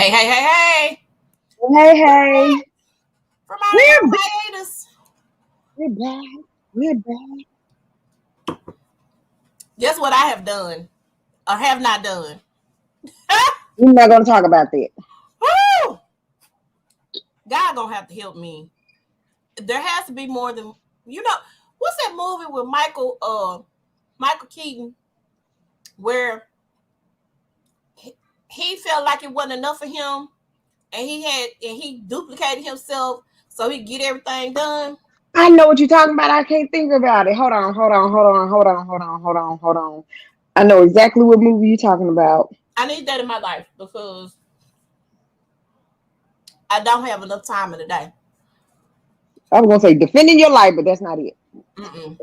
Hey, hey, hey, hey. Hey, hey. From out of our hiatus. We're back. We're back. Guess what I have done or have not done? We're not going to talk about that. Woo! God gonna have to help me. There has to be more than, what's that movie with Michael Keaton where he felt like it wasn't enough for him and he duplicated himself so he could get everything done. I know what you're talking about. I can't think about it. Hold on. I know exactly what movie you're talking about. I need that in my life because I don't have enough time in the day. I was going to say defending your life, but that's not it. Mm-mm.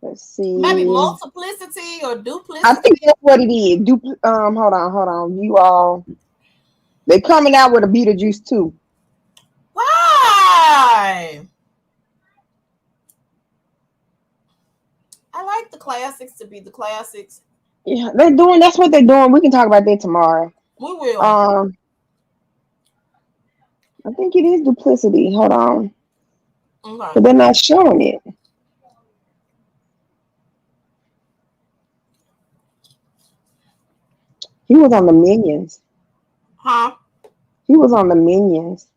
Let's see. Maybe multiplicity or duplicity. I think that's what it is. Hold on. You all, they're coming out with a Beetlejuice too. Why? I like the classics to be the classics. Yeah, that's what they're doing. We can talk about that tomorrow. We will. I think it is duplicity. Hold on. Okay. But they're not showing it. He was on the Minions. Huh? He was on the Minions.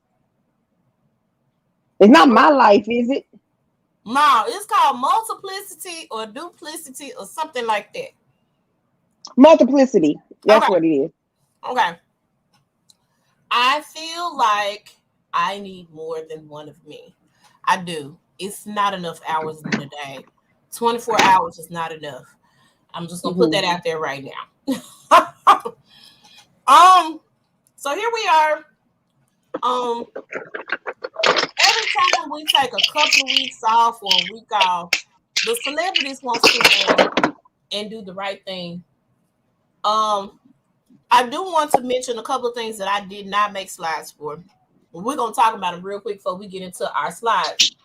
It's not My Life, is it? No, it's called multiplicity or duplicity or something like that. Multiplicity. That's what it is. Okay. I feel like I need more than one of me. I do. It's not enough hours in the day. 24 hours is not enough. I'm just gonna put that out there right now. So here we are. Every time we take a couple of weeks off or a week off, the celebrities want to sit down and do the right thing. I do want to mention a couple of things that I did not make slides for. We're gonna talk about them real quick before we get into our slides.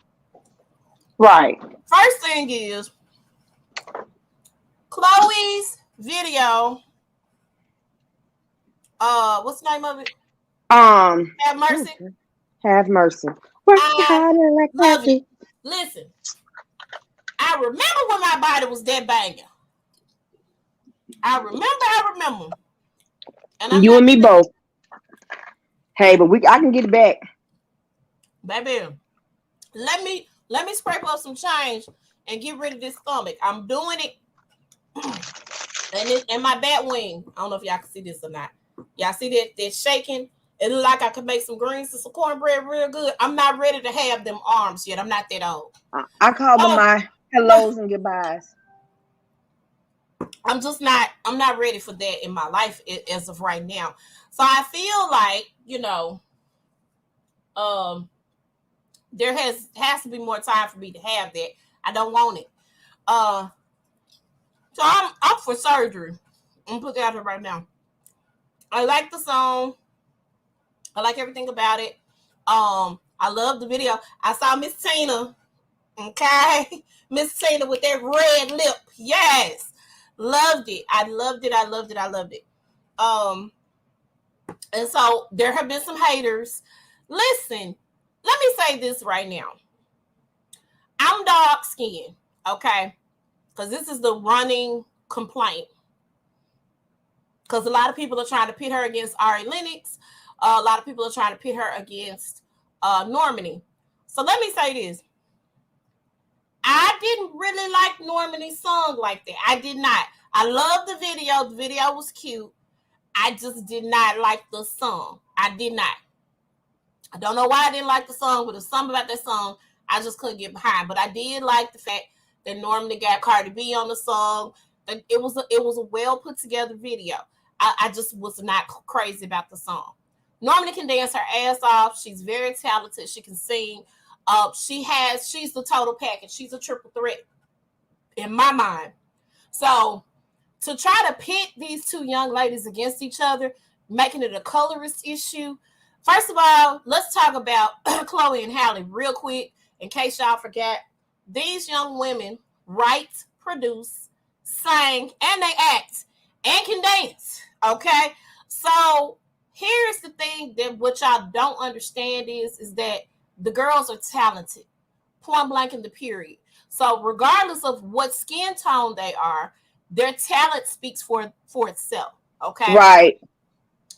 Right. First thing is Chloe's video. What's the name of it? Have Mercy. Have Mercy. I love it. Listen, I remember when my body was that banging. I remember. And you and me both. Hey, but I can get it back. Baby, let me scrape up some change and get rid of this stomach. I'm doing it. And my bat wing. I don't know if y'all can see this or not. Y'all see that shaking? It look like I could make some greens and some cornbread real good. I'm not ready to have them arms yet. I'm not that old. I call them my hellos and goodbyes. I'm not ready for that in my life as of right now. So I feel like, there has to be more time for me to have that. I don't want it. So I'm up for surgery. I'm gonna put that out there right now. I like the song. I like everything about it. I love the video. I saw Miss Tina. Okay. Miss Tina with that red lip. Yes. Loved it. I loved it. And so there have been some haters. Listen, let me say this right now. I'm dark skinned, okay? Because this is the running complaint. Because a lot of people are trying to pit her against Ari Lennox. A lot of people are trying to pit her against Normani. So let me say this. I didn't really like Normani's song like that. I did not. I love the video. The video was cute. I just did not like the song. I did not. I don't know why I didn't like the song, but there's something about that song I just couldn't get behind. But I did like the fact that Normani got Cardi B on the song. It was a well put together video. I just was not crazy about the song. Normani can dance her ass off. She's very talented. She can sing. She's the total package. She's a triple threat in my mind. So to try to pit these two young ladies against each other, making it a colorist issue. First of all, let's talk about Chloe and Halle real quick, in case y'all forgot. These young women write, produce, sing, and they act and can dance. Okay, so here's the thing that what y'all don't understand is that the girls are talented, point blank in the period. So regardless of what skin tone they are, their talent speaks for itself. Okay, Right.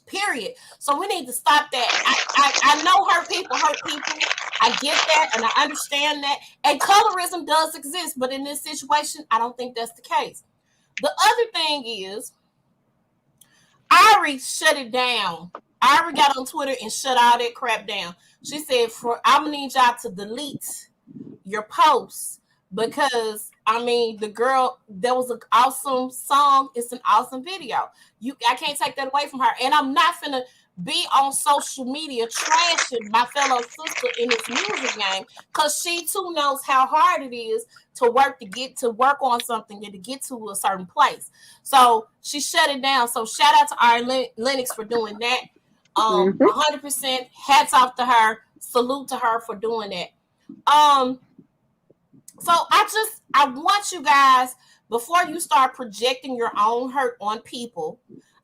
period. So we need to stop that. I know hurt people hurt people. I get that and I understand that. And colorism does exist, but in this situation, I don't think that's the case. The other thing is, Ari shut it down. Ari got on Twitter and shut all that crap down. She said, I'm gonna need y'all to delete your posts because I mean the girl, that was an awesome song. It's an awesome video. I can't take that away from her. And I'm not finna be on social media trashing my fellow sister in this music game because she too knows how hard it is to work on something and to get to a certain place. So she shut it down. So shout out to our Lennox for doing that. 100% hats off to her. Salute to her for doing that. So I want you guys, before you start projecting your own hurt on people,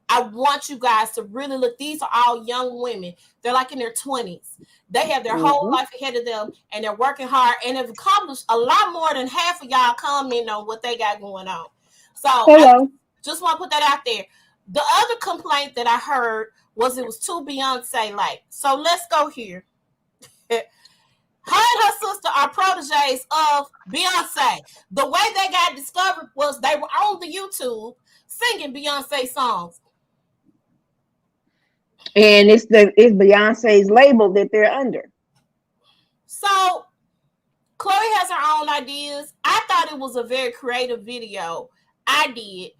I want you guys to really look. These are all young women. They're like in their 20s. They have their whole life ahead of them, and they're working hard, and have accomplished a lot more than half of y'all comment on what they got going on. So I just want to put that out there. The other complaint that I heard was it was too Beyonce-like. So let's go here. Her and her sister are proteges of Beyonce. The way they got discovered was they were on the YouTube singing Beyonce songs. And it's Beyonce's label that they're under. So Chloe has her own ideas. I thought it was a very creative video. I did.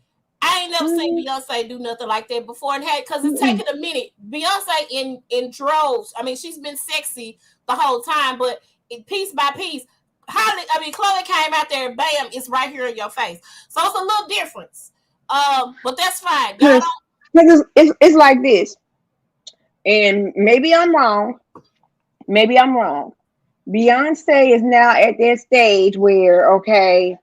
I ain't never seen Beyonce do nothing like that before, and because it's taken a minute. Beyonce in droves. I mean, she's been sexy the whole time, but piece by piece, Chloe came out there, bam, it's right here in your face. So it's a little difference. But that's fine. It's like this, and maybe I'm wrong. Beyonce is now at that stage where, okay,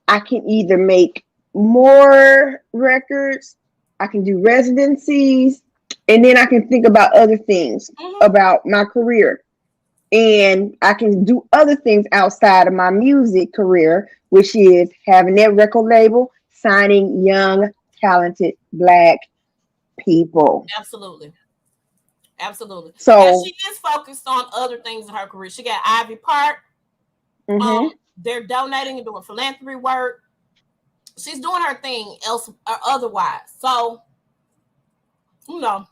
I can either make more records, I can do residencies, and then I can think about other things about my career. And I can do other things outside of my music career, which is having that record label, signing young, talented Black people. Absolutely. So yeah, she is focused on other things in her career. She got Ivy Park. They're donating and doing philanthropy work. She's doing her thing else or otherwise. So, it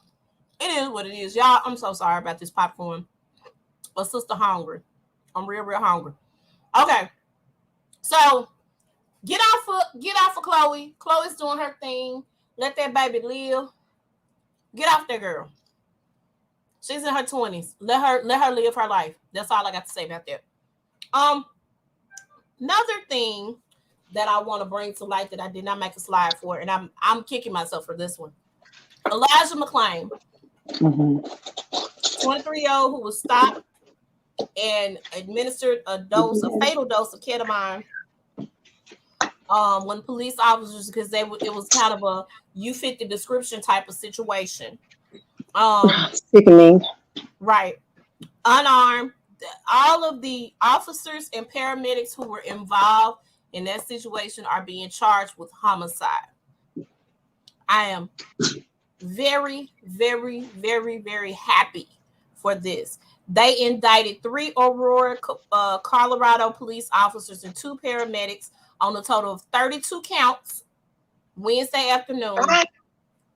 is what it is. Y'all, I'm so sorry about this popcorn. But sister hungry. I'm real hungry. Okay. So get off of Chloe. Chloe's doing her thing. Let that baby live. Get off that girl. She's in her 20s. Let her live her life. That's all I got to say about that. Another thing that I want to bring to light that I did not make a slide for, and I'm kicking myself for this one. Elijah Mcclain, 23-year-old who was stopped and administered a fatal dose of ketamine when police officers, because it was kind of a you fit the description type of situation. Sickening. Right. Unarmed. All of the officers and paramedics who were involved in that situation are being charged with homicide. I am very, very, very, very happy for this. They indicted 3 Aurora, Colorado police officers and 2 paramedics on a total of 32 counts Wednesday afternoon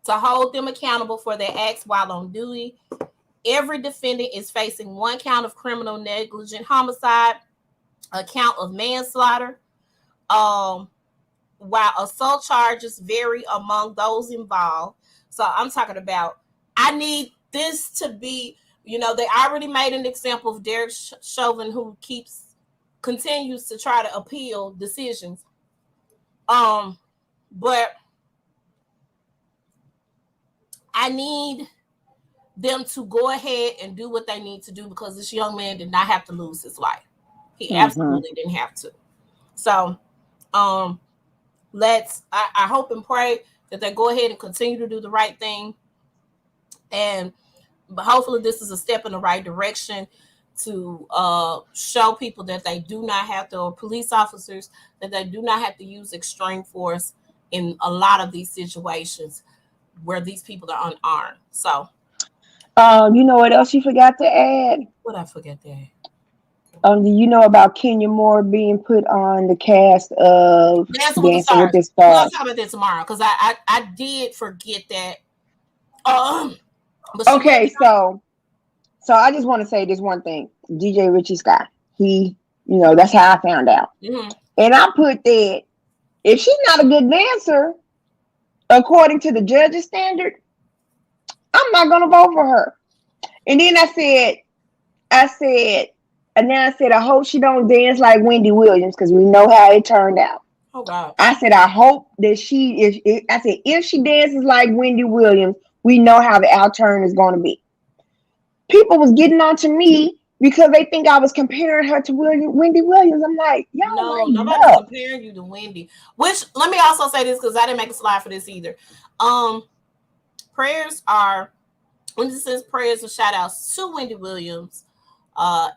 to hold them accountable for their acts while on duty. Every defendant is facing 1 count of criminal negligent homicide, a count of manslaughter, while assault charges vary among those involved. So I'm talking about, I need this to be, they already made an example of Derek Chauvin, who continues to try to appeal decisions. But I need them to go ahead and do what they need to do, because this young man did not have to lose his life. He absolutely didn't have to. So I hope and pray that they go ahead and continue to do the right thing. And but hopefully this is a step in the right direction to show people that they do not have to, or police officers, that they do not have to use extreme force in a lot of these situations where these people are unarmed. So, you know what else you forgot to add? what I forget there? Do you know about Kenya Moore being put on the cast of Dancing with the Dancing with Stars. the We're gonna Stars? talk about that tomorrow because I did forget that. But Okay, so I just want to say this one thing. DJ Richie Scott, he, that's how I found out. Mm-hmm. And I put that if she's not a good dancer, according to the judge's standard, I'm not gonna vote for her. And then I said, and then I said, I hope she don't dance like Wendy Williams because we know how it turned out. Oh God! I said, I hope that if she dances like Wendy Williams, we know how the outturn is going to be. People was getting on to me because they think I was comparing her to Wendy Williams. I'm like, y'all, no, nobody's comparing you to Wendy. Which, let me also say this because I didn't make a slide for this either. Prayers are, when this says prayers and shout outs to Wendy Williams,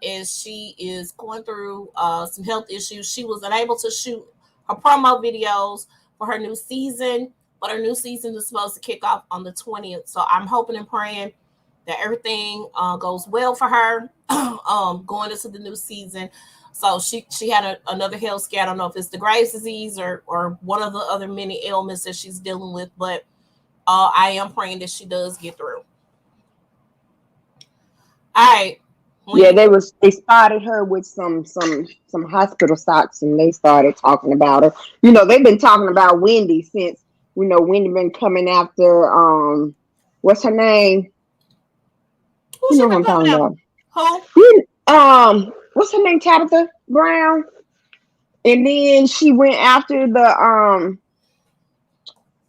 as she is going through some health issues. She was unable to shoot her promo videos for her new season, but her new season is supposed to kick off on the 20th. So I'm hoping and praying that everything goes well for her going into the new season. So she had another health scare. I don't know if it's the Graves' disease or one of the other many ailments that she's dealing with, but I am praying that she does get through. All right. Yeah, they spotted her with some hospital socks, and they started talking about her. They've been talking about Wendy since Wendy been coming after what's her name? Who's she been coming after? Who? What's her name? Tabitha Brown. And then she went after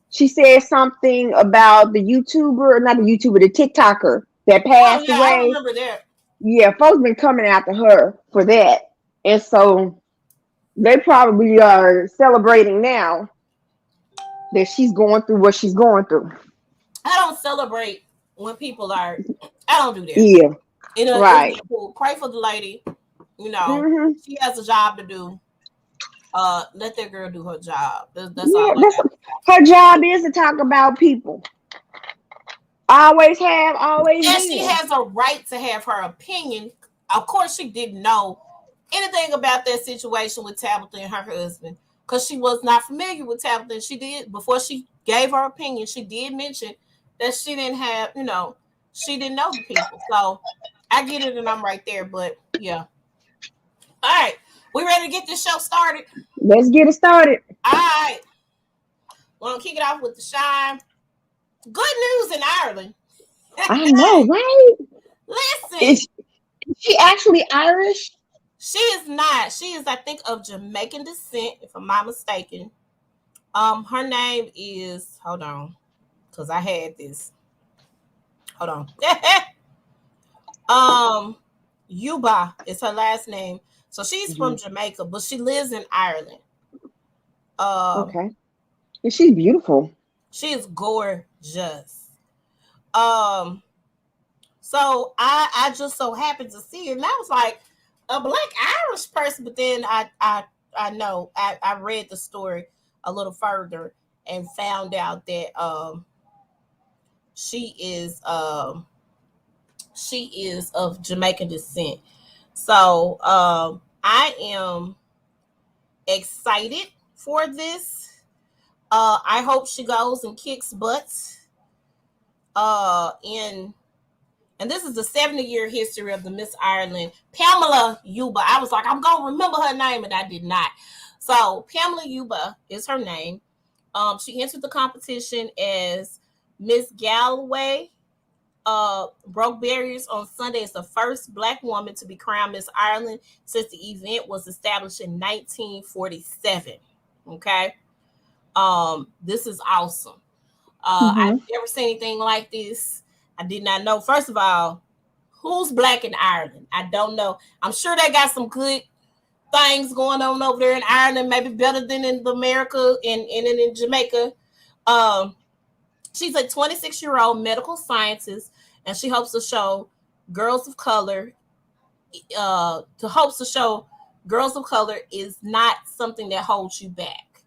she said something about the YouTuber, not the YouTuber, the TikToker that passed away. I remember that. Yeah, folks been coming after her for that. And so they probably are celebrating now that she's going through what she's going through. I don't celebrate when people are, I don't do that. Yeah. Right. Pray for the lady. Mm-hmm. She has a job to do. Let that girl do her job. That's all. Her job is to talk about people. Always have, always. And she has a right to have her opinion. Of course, she didn't know anything about that situation with Tabitha and her husband because she was not familiar with Tabitha. And she did, before she gave her opinion, she did mention that she didn't have, she didn't know the people. So I get it and I'm right there. But yeah. All right. We ready to get this show started? Let's get it started. All right. We're going to kick it off with the shine. Good news in Ireland. I know, right? Listen. Is she actually Irish? She is not. She is, I think, of Jamaican descent, if I'm not mistaken. Her name is, hold on, because I had this. Hold on. Yuba is her last name. So she's from Jamaica, but she lives in Ireland. Okay. And she's beautiful. She is gorgeous. So I just so happened to see her, and I was like, a Black Irish person. But then I know I read the story a little further and found out that she is of Jamaican descent. So I am excited for this. I hope she goes and kicks butts. And this is the 70-year history of the Miss Ireland, Pamela Yuba. I was like, I'm going to remember her name, and I did not. So Pamela Yuba is her name. She entered the competition as Miss Galway. Broke barriers on Sunday as the first Black woman to be crowned Miss Ireland since the event was established in 1947. Okay. This is awesome. I've never seen anything like this. I did not know. First of all, who's Black in Ireland? I don't know. I'm sure they got some good things going on over there in Ireland, maybe better than in America and in Jamaica. Um, she's a 26-year-old medical scientist, and she hopes to show girls of color girls of color is not something that holds you back.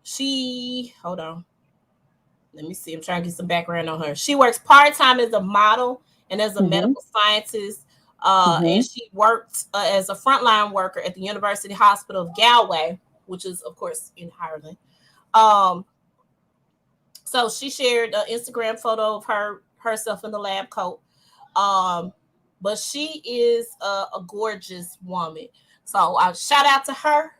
She hold on. Let me see. I'm trying to get some background on her. She works part-time as a model and as a medical scientist. And she worked as a frontline worker at the University Hospital of Galway, which is, of course, in Ireland. So she shared an Instagram photo of herself in the lab coat. But she is a gorgeous woman. So shout out to her.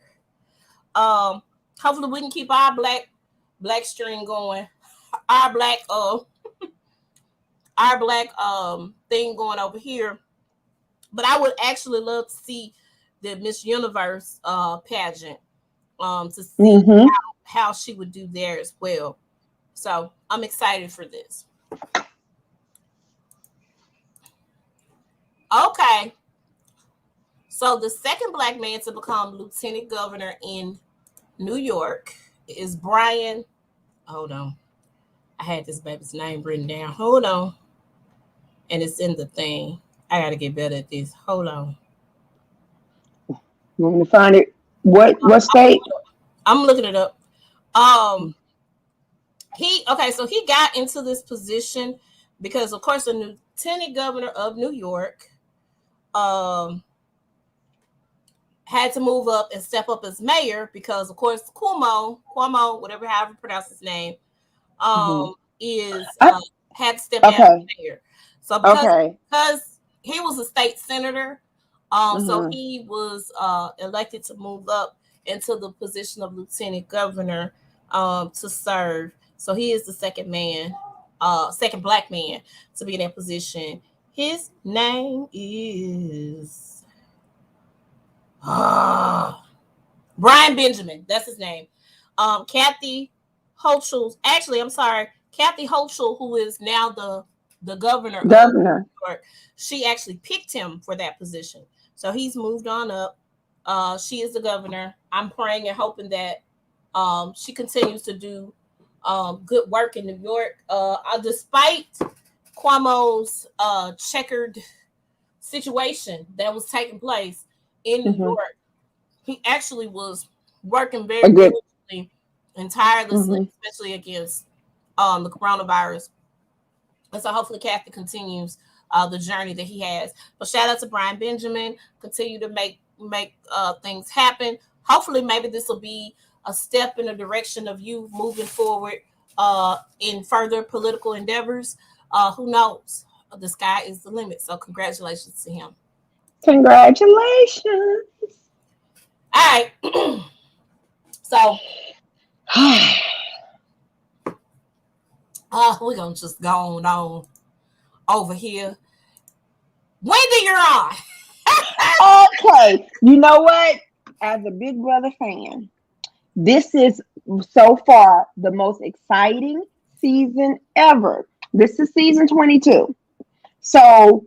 Hopefully we can keep our black string going, our black thing going over here. But I would actually love to see the Miss Universe pageant to see how she would do there as well. So I'm excited for this. Okay. So the second Black man to become lieutenant governor in New York is Brian. Hold on. I had this baby's name written down. Hold on. And it's in the thing. I got to get better at this. Hold on. You want me to find it? What state? I'm looking it up. So he got into this position because, of course, the lieutenant governor of New York had to move up and step up as mayor because, of course, Cuomo, whatever, however you pronounce his name, had to step down as mayor. So because he was a state senator, so he was elected to move up into the position of lieutenant governor to serve. So he is the second Black man to be in that position. His name is Brian Benjamin. That's his name. Kathy Hochul. Actually, I'm sorry. Kathy Hochul, who is now the governor of New York, she actually picked him for that position. So he's moved on up. She is the governor. I'm praying and hoping that she continues to do good work in New York. Despite Cuomo's checkered situation that was taking place in New York, he actually was working very diligently and tirelessly, especially against the coronavirus. And so hopefully Kathy continues the journey that he has. But shout out to Brian Benjamin. Continue to make things happen. Hopefully maybe this will be a step in the direction of you moving forward in further political endeavors. Who knows? The sky is the limit. So congratulations to him. Congratulations. All right. So we're going to just go on over here. Wendy, you're on. Okay. You know what? As a Big Brother fan, this is so far the most exciting season ever. This is season 22. So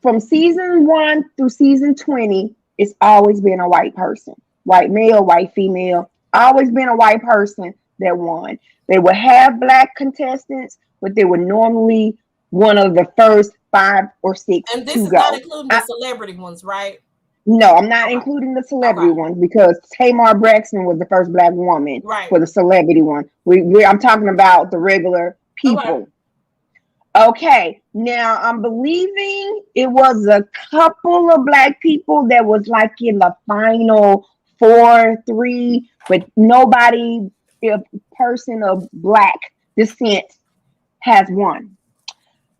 from season 1 through season 20, it's always been a white person. White male, white female. Always been a white person that won. They would have Black contestants, but they were normally one of the first 5 or 6 and this to is go. Not including the celebrity ones, right? No, I'm not including the celebrity ones because Tamar Braxton was the first Black woman for the celebrity one. I'm talking about the regular people. Okay, now I'm believing it was a couple of Black people that was like in the final 4, 3, but nobody, a person of Black descent has won.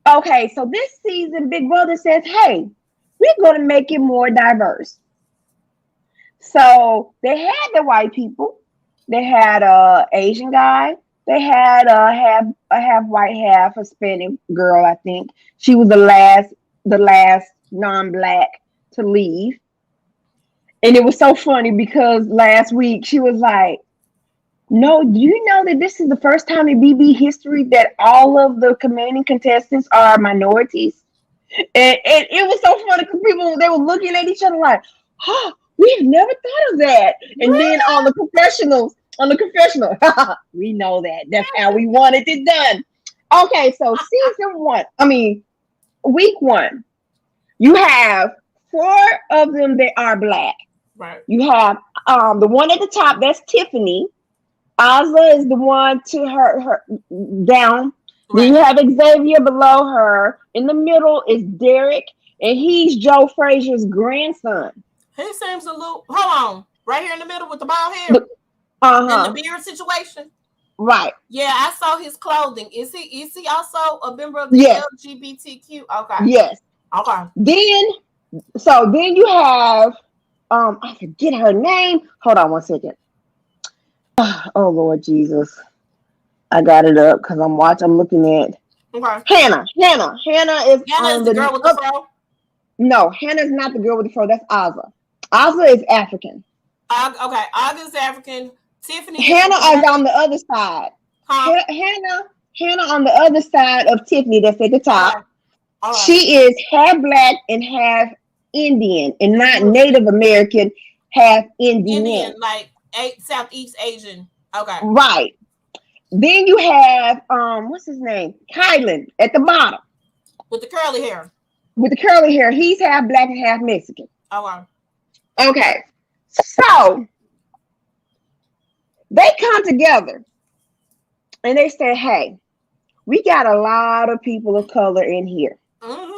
Okay, so this season, Big Brother says, hey, we're going to make it more diverse. So they had the white people. They had an Asian guy. They had a half white, half Hispanic girl, I think. She was the last non-Black to leave. And it was so funny because last week she was like, no, do you know that this is the first time in BB history that all of the commanding contestants are minorities? And it was so funny because people, they were looking at each other like, we've never thought of that. And then on the professionals, on the confessional. We know that. That's how we wanted it done. Okay, so week 1, you have 4 of them that are black. Right. You have the one at the top, that's Tiffany. Ozza is the one to her down. Right. Then you have Xavier below her. In the middle is Derek, and he's Joe Frazier's grandson. He seems a little. Hold on, right here in the middle with the bald hair. In the beard situation. Right. Yeah, I saw his clothing. Is he also a member of the LGBTQ? Okay. Yes. Okay. Then you have I forget her name. Hold on one second. Oh Lord Jesus. I got it up because I'm looking at Hannah. Hannah is the girl with the fro? No, Hannah's not the girl with the fro. That's Ozza. Ozza is African. Okay, Ozza's African. Tiffany. Hannah is on the other side. Huh? Hannah on the other side of Tiffany that's at the top. All right. She is half black and half Indian, and not Native American, half Indian. Like Southeast Asian. Okay. Right. Then you have what's his name? Kylan at the bottom. With the curly hair. He's half black and half Mexican. Okay. So they come together and they say, hey, we got a lot of people of color in here. Mm-hmm.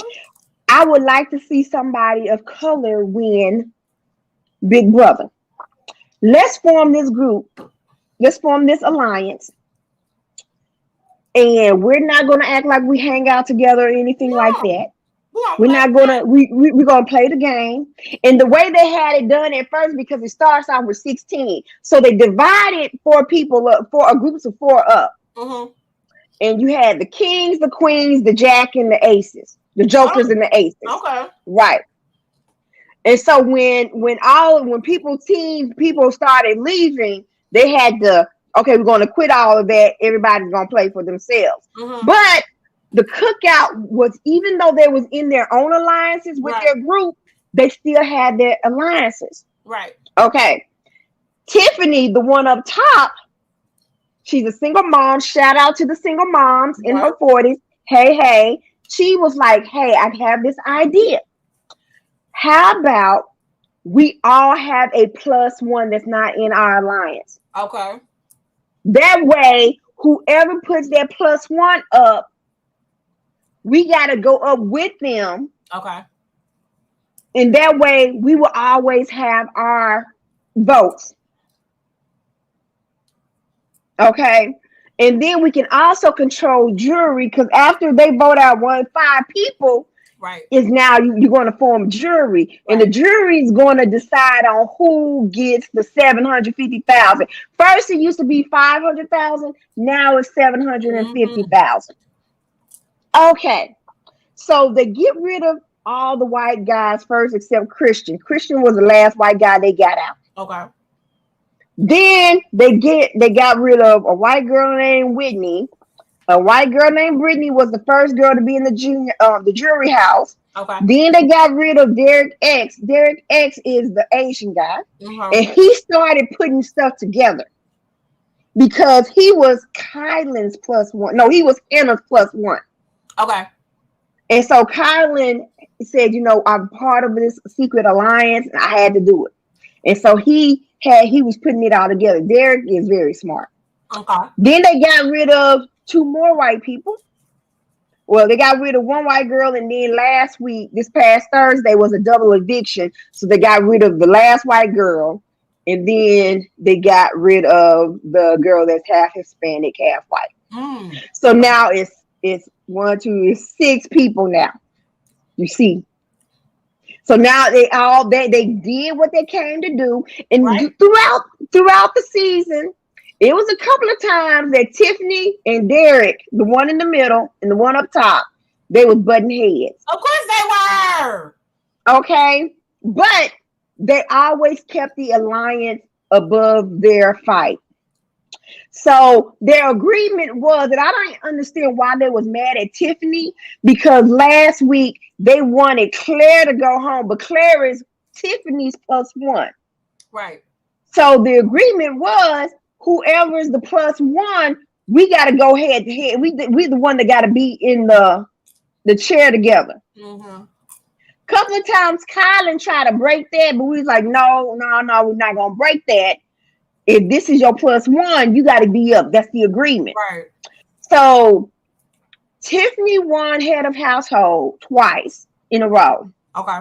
I would like to see somebody of color win Big Brother. Let's form this group. Let's form this alliance. And we're not going to act like we hang out together or anything like that. We're not going to, we're going to play the game. And the way they had it done at first, because it starts off with 16. So they divided 4 people up, groups of 4 up. Mm-hmm. And you had the kings, the queens, the jack, and the aces. The jokers and the aces. Okay. Right. And so when people started leaving, they had to, okay, we're going to quit all of that. Everybody's going to play for themselves. Mm-hmm. But the cookout was, even though they was in their own alliances with their group, they still had their alliances. Right. Okay. Tiffany, the one up top, she's a single mom. Shout out to the single moms in her 40s. Hey. She was like, hey, I have this idea. How about we all have a +1 that's not in our alliance? Okay. That way, whoever puts their +1 up, we got to go up with them. Okay. And that way, we will always have our votes. Okay. And then we can also control jury, because after they vote out 5 people, is now you're going to form jury, and the jury is going to decide on who gets the 750,000. First, it used to be 500,000. Now it's 750,000. Okay, so they get rid of all the white guys first, except Christian. Christian was the last white guy they got out. Okay. Then they got rid of a white girl named Whitney. A white girl named Brittany was the first girl to be in the jury house. Okay. Then they got rid of Derek X. Derek X is the Asian guy. Mm-hmm. And he started putting stuff together because he was Kylan's +1. No, he was Hannah's +1. Okay. And so Kylan said, I'm part of this secret alliance, and I had to do it. And so he was putting it all together. Derek is very smart. Okay. Then they got rid of 2 more white people. Well, they got rid of 1 white girl, and then this past Thursday was a double eviction. So they got rid of the last white girl, and then they got rid of the girl that's half Hispanic, half white. Mm. So now it's 6 people now. You see. So now they did what they came to do, and throughout the season, it was a couple of times that Tiffany and Derek, the one in the middle and the one up top, they was butting heads. Of course they were. Okay, but they always kept the alliance above their fight. So their agreement was that I don't understand why they was mad at Tiffany, because last week they wanted Claire to go home, but Claire is Tiffany's +1. Right. So the agreement was whoever is the +1, we got to go head to head. We the one that got to be in the chair together. Mm-hmm. Couple of times, Kylan tried to break that, but we was like, no, we're not gonna break that. If this is your +1, you got to be up. That's the agreement. Right. So Tiffany won head of household twice in a row. Okay.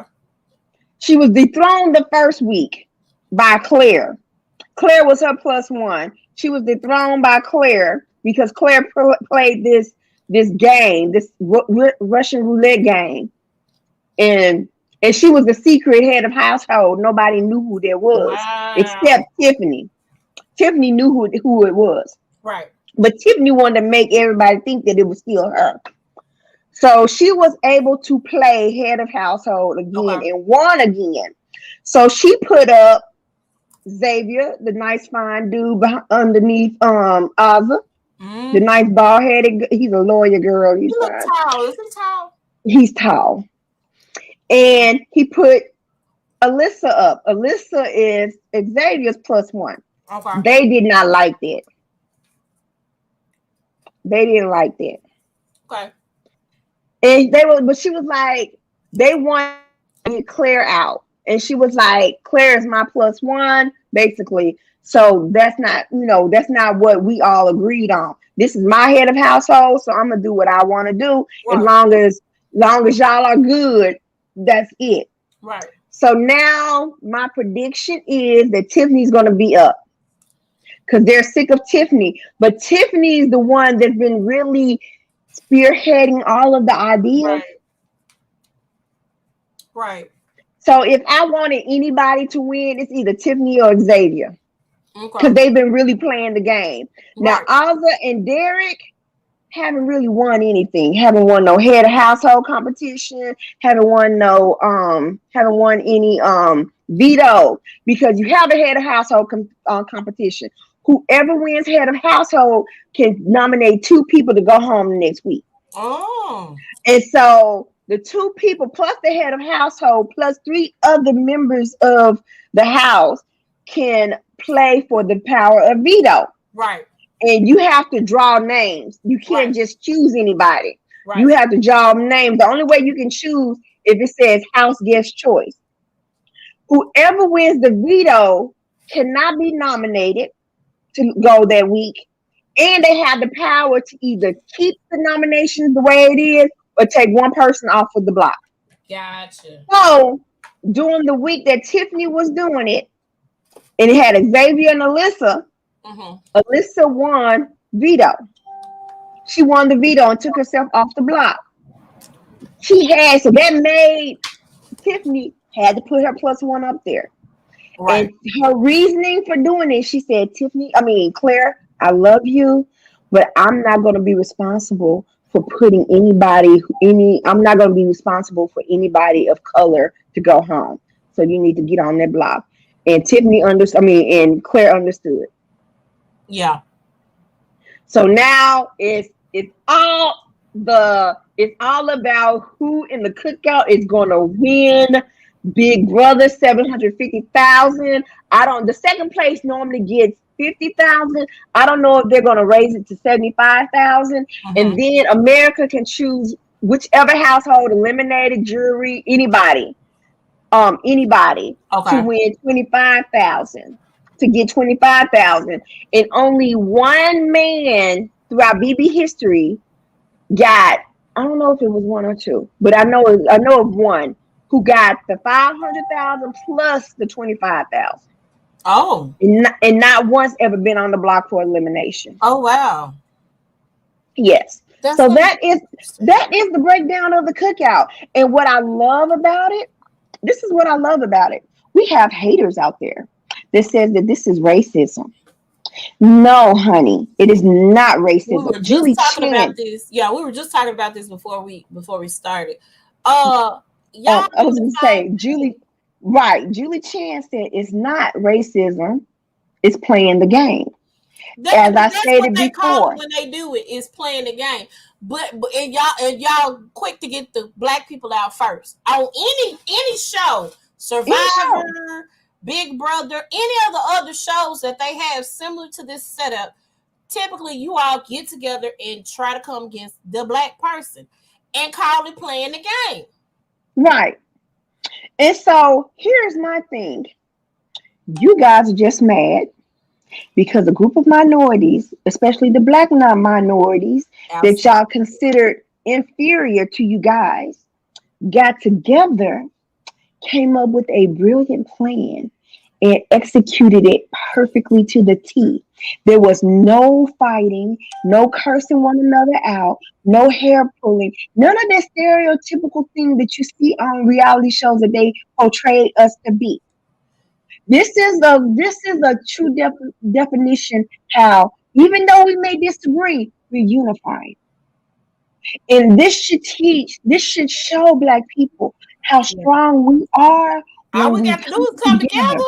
She was dethroned the first week by Claire. Claire was her +1. She was dethroned by Claire because Claire played this game, this Russian roulette game, and she was the secret head of household. Nobody knew who there was except Tiffany. Tiffany knew who it was. Right. But Tiffany wanted to make everybody think that it was still her. So she was able to play head of household again and won again. So she put up Xavier, the nice fine dude underneath Ozza, the nice bald headed. He's a lawyer girl. He's tall. Is he tall? He's tall. And he put Alyssa up. Alyssa is Xavier's +1. Okay. They did not like that. They didn't like that. Okay. And but she was like, they wanted to get Claire out. And she was like, Claire is my +1, basically. So that's not what we all agreed on. This is my head of household, so I'm gonna do what I want to do. Right. As long as y'all are good, that's it. Right. So now my prediction is that Tiffany's gonna be up. Because they're sick of Tiffany. But Tiffany is the one that's been really spearheading all of the ideas. Right. Right. So if I wanted anybody to win, it's either Tiffany or Xavier. Because they've been really playing the game. Right. Now, Ozza and Derek haven't really won anything. Haven't won no head of household competition. Haven't won any veto. Because you have a head of household competition. Whoever wins head of household can nominate 2 people to go home the next week. Oh. And so the 2 people plus the head of household plus 3 other members of the house can play for the power of veto. Right. And you have to draw names. You can't just choose anybody. Right. You have to draw names. The only way you can choose if it says house guest choice. Whoever wins the veto cannot be nominated to go that week, and they have the power to either keep the nominations the way it is or take one person off of the block. Gotcha. So during the week that Tiffany was doing it, and it had Xavier and Alyssa, Alyssa won veto. She won the veto and took herself off the block. So that made Tiffany had to put her +1 up there. Right. And her reasoning for doing it, she said, Claire, I love you, but I'm not going to be responsible for putting I'm not going to be responsible for anybody of color to go home. So you need to get on that block. And and Claire understood. Yeah. So now it's all about who in the cookout is going to win Big Brother, 750,000. The second place normally gets 50,000. I don't know if they're going to raise it to 75,000. And then America can choose whichever household, eliminated, jury, anybody to win 25,000, to get 25,000. And only one man throughout BB history got, I don't know if it was 1 or 2, but I know of one who got the 500,000 plus the 25,000. Oh. And not once ever been on the block for elimination. Oh wow. Yes. That is the breakdown of the cookout. And what I love about it, this is what I love about it. We have haters out there that says that this is racism. No, honey, it is not racism. We were just talking about this. Yeah, we were just talking about this before we started. I was going to say, Julie Chan said it's not racism, it's playing the game. As I stated before, when they do it, is playing the game. But and y'all quick to get the black people out first on any show, Survivor, Big Brother, any of the other shows that they have similar to this setup, typically you all get together and try to come against the black person and call it playing the game. Right. And so here's my thing. You guys are just mad because a group of minorities, especially the black minorities that Absolutely. y'all considered inferior to you guys, got together, came up with a brilliant plan, and executed it perfectly to the T. There was no fighting, no cursing one another out, no hair pulling, none of that stereotypical thing that you see on reality shows that they portray us to be. This is a true definition how even though we may disagree, we're unified. And this should show black people how Yeah. strong we are All when we we got to do come is come together. together.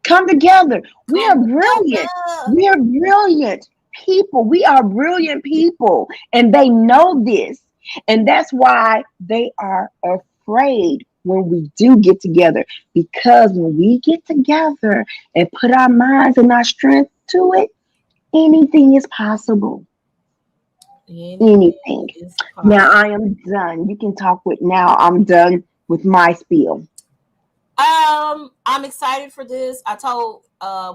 Come together. We are Come brilliant. together. We are brilliant people. We are brilliant people. And they know this. And that's why they are afraid when we do get together. Because when we get together and put our minds and our strength to it, anything is possible. Anything Anything. is Now possible. I am done. You can talk with now. I'm done with my spiel. I'm excited for this. I told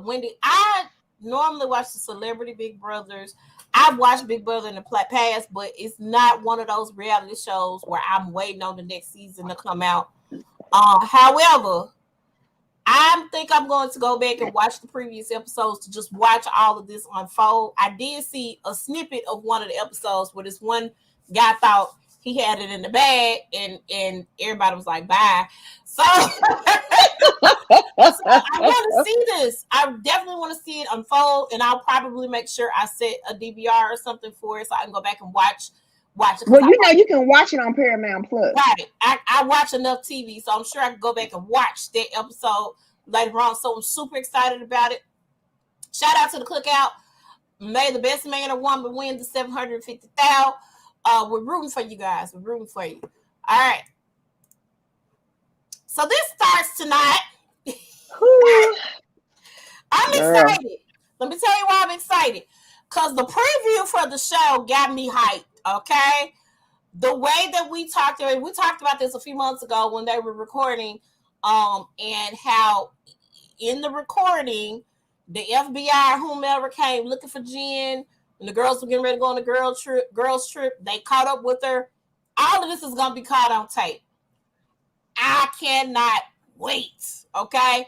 Wendy I normally watch the Celebrity Big Brothers. I've watched Big Brother in the past, but it's not one of those reality shows where I'm waiting on the next season to come out. However, I think I'm going to go back and watch the previous episodes to just watch all of this unfold. I did see a snippet of one of the episodes where this one guy thought he had it in the bag, and everybody was like, "Bye." So, so I want to see this. I definitely want to see it unfold, and I'll probably make sure I set a DVR or something for it so I can go back and watch it because Well, you know you can watch it on Paramount Plus. right. I watch enough TV, so I'm sure I can go back and watch that episode later on. So I'm super excited about it. Shout out to the cookout. May the best man or woman win the 750,000. We're rooting for you guys. We're rooting for you. All right. So this starts tonight. Whew, I'm girl. excited. Let me tell you why I'm excited. Because the preview for the show got me hyped. Okay. The way that we talked about this a few months ago when they were recording, and how in the recording, the FBI, whomever came looking for Jen, and the girls were getting ready to go on a girls trip. They caught up with her. All of this is gonna be caught on tape. I cannot wait. Okay.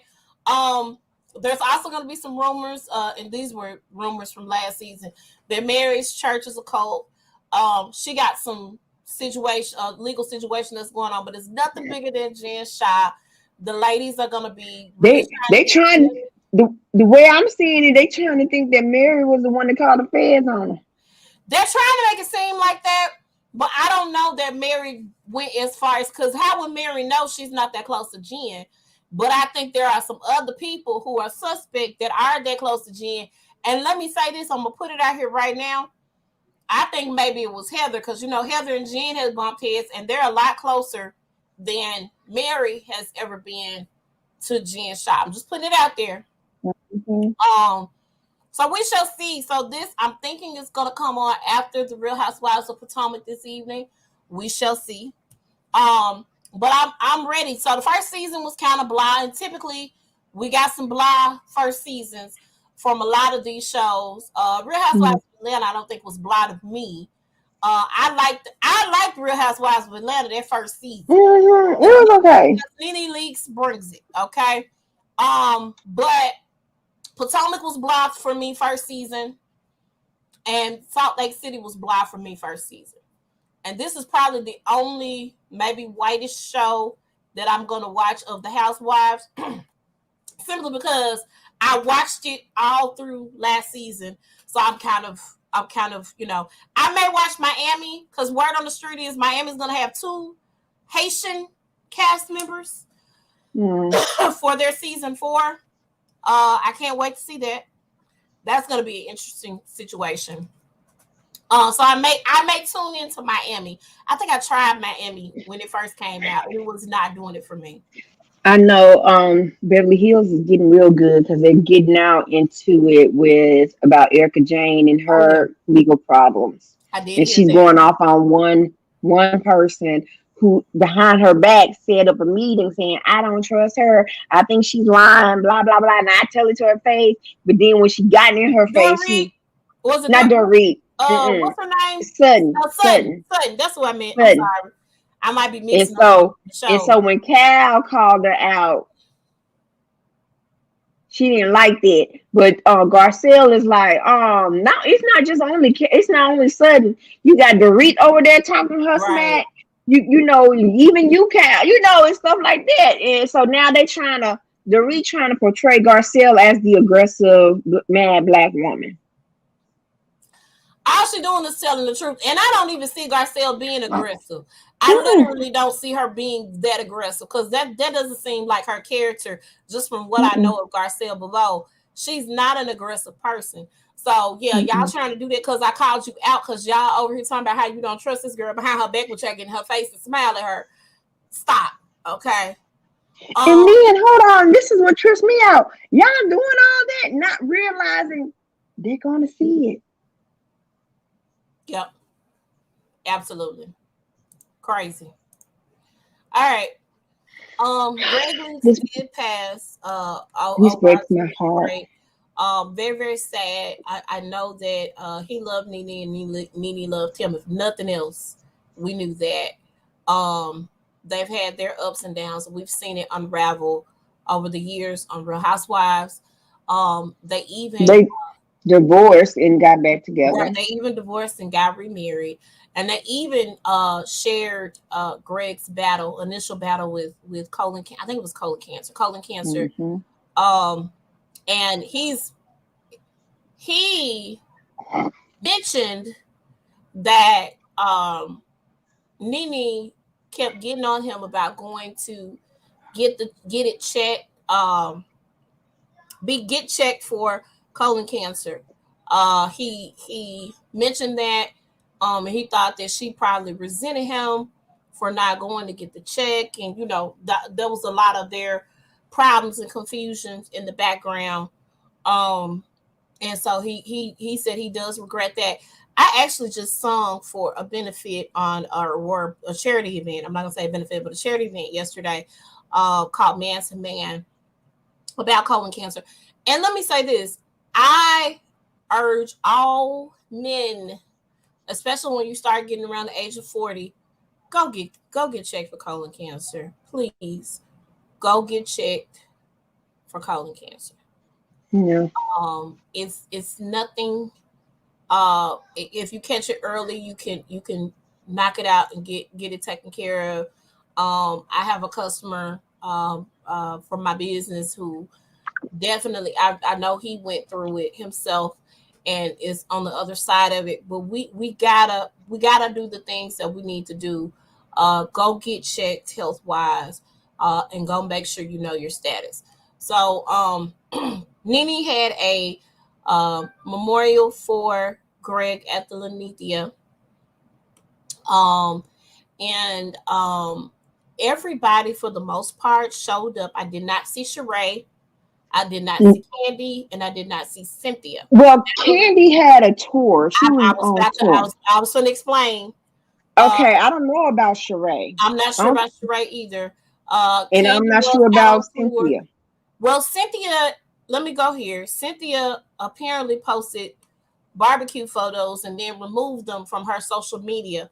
There's also going to be some rumors, and these were rumors from last season, that Mary's church is a cult. She got some legal situation that's going on, but it's nothing bigger than Jen Shaw. The ladies are going to be really trying They to get trying together. the way I'm seeing it, they trying to think that Mary was the one that called the feds on her. They're trying to make it seem like that, but I don't know that Mary went as far as, because how would Mary know she's not that close to Jen? But I think there are some other people who are suspect that are that close to Jen. And let me say this, I'm gonna put it out here right now. I think maybe it was Heather, because Heather and Jen has bumped heads, and they're a lot closer than Mary has ever been to Jen Shaw. I'm just putting it out there. Mhm. Um, so we shall see. So this, I'm thinking, is gonna come on after the Real Housewives of Potomac this evening. We shall see. But I'm ready. So the first season was kind of blah, and typically we got some blah first seasons from a lot of these shows. Real Housewives Mhm. of Atlanta, I don't think was blah to me. I liked Real Housewives of Atlanta that first season. Mhm. It But was okay. Nene Leaks brings it, okay. But Potomac was blocked for me first season, and Salt Lake City was blocked for me first season. And this is probably the only maybe whitest show that I'm gonna watch of the Housewives, simply because I watched it all through last season. So I'm kind of I may watch Miami, because word on the street is Miami's gonna have two Haitian cast members Mhm. for their season 4. I can't wait to see that. That's gonna be an interesting situation. So I may tune into Miami. I think I tried Miami when it first came out. It was not doing it for me. I know Beverly Hills is getting real good because they're getting out into it with about Erica Jane and Oh yeah, her legal problems. I did And hear she's that. going off on one person who behind her back set up a meeting saying, I don't trust her. I think she's lying, blah, blah, blah. And I tell it to her face. But then when she got in her face, Dorit, she was it not Dorit. what's her name? Sudden. No, Sutton. Sudden. Sutton. That's what I meant. I'm Sudden. sorry. I might be And mixing up so the and show. so when Cal called her out, she didn't like that. But Garcelle is like, no, it's not only Sudden. You got Dorit over there talking her Right. smack. You know, even you can, and stuff like that. And so now they Dorit trying to portray Garcelle as the aggressive mad black woman. All she doing is telling the truth. And I don't even see Garcelle being aggressive. I Mm, literally don't see her being that aggressive because that doesn't seem like her character, just from what I mm-mm, know of Garcelle below. She's not an aggressive person. So yeah, y'all mm-mm. trying to do that because I called you out because y'all over here talking about how you don't trust this girl behind her back, but y'all get in her face and smile at her. Stop. Okay. And Um, then hold on, this is what trips me out. Y'all doing all that, not realizing they're gonna see it. yep, absolutely. Crazy. All right. Greg Leaks This did pass this over our breaks my sweet heart. Greg. Very, very sad. I know that he loved Nene and Nene loved him. If nothing else, we knew that. They've had their ups and downs. We've seen it unravel over the years on Real Housewives. They even They divorced and got back together. they even divorced and got remarried, and they even shared Greg's initial battle with colon. I think it was colon cancer. Colon cancer. Hmm. Um, and he mentioned that Nene kept getting on him about going to get it checked. Get checked for colon cancer. He mentioned that, and he thought that she probably resented him for not going to get the check, and there was a lot of their problems and confusions in the background. Um, and so he said he does regret that. I actually just sung for a benefit or a charity event. I'm not gonna say a benefit, but a charity event yesterday, called Man to Man about colon cancer. And let me say this: I urge all men, especially when you start getting around the age of 40, go get checked for colon cancer. Please go get checked for colon cancer. Yeah. It's nothing. If you catch it early, you can knock it out and get it taken care of. I have a customer from my business who definitely I know he went through it himself and is on the other side of it. But we gotta do the things that we need to do. Go get checked health wise, and go make sure you know your status. So Nene had a memorial for Greg at the Lanithia. Um, and everybody for the most part showed up. I did not see Sheree. I did not see Candy, and I did not see Cynthia. Well, Candy had a tour. She I was was on about to. tour. I was going to explain. Uh, Okay, I don't know about Sheree. I'm not I sure don't, about Sheree either. and I'm Candy not was sure out on about tour. Cynthia. Well, Cynthia, let me go here. Cynthia apparently posted barbecue photos and then removed them from her social media.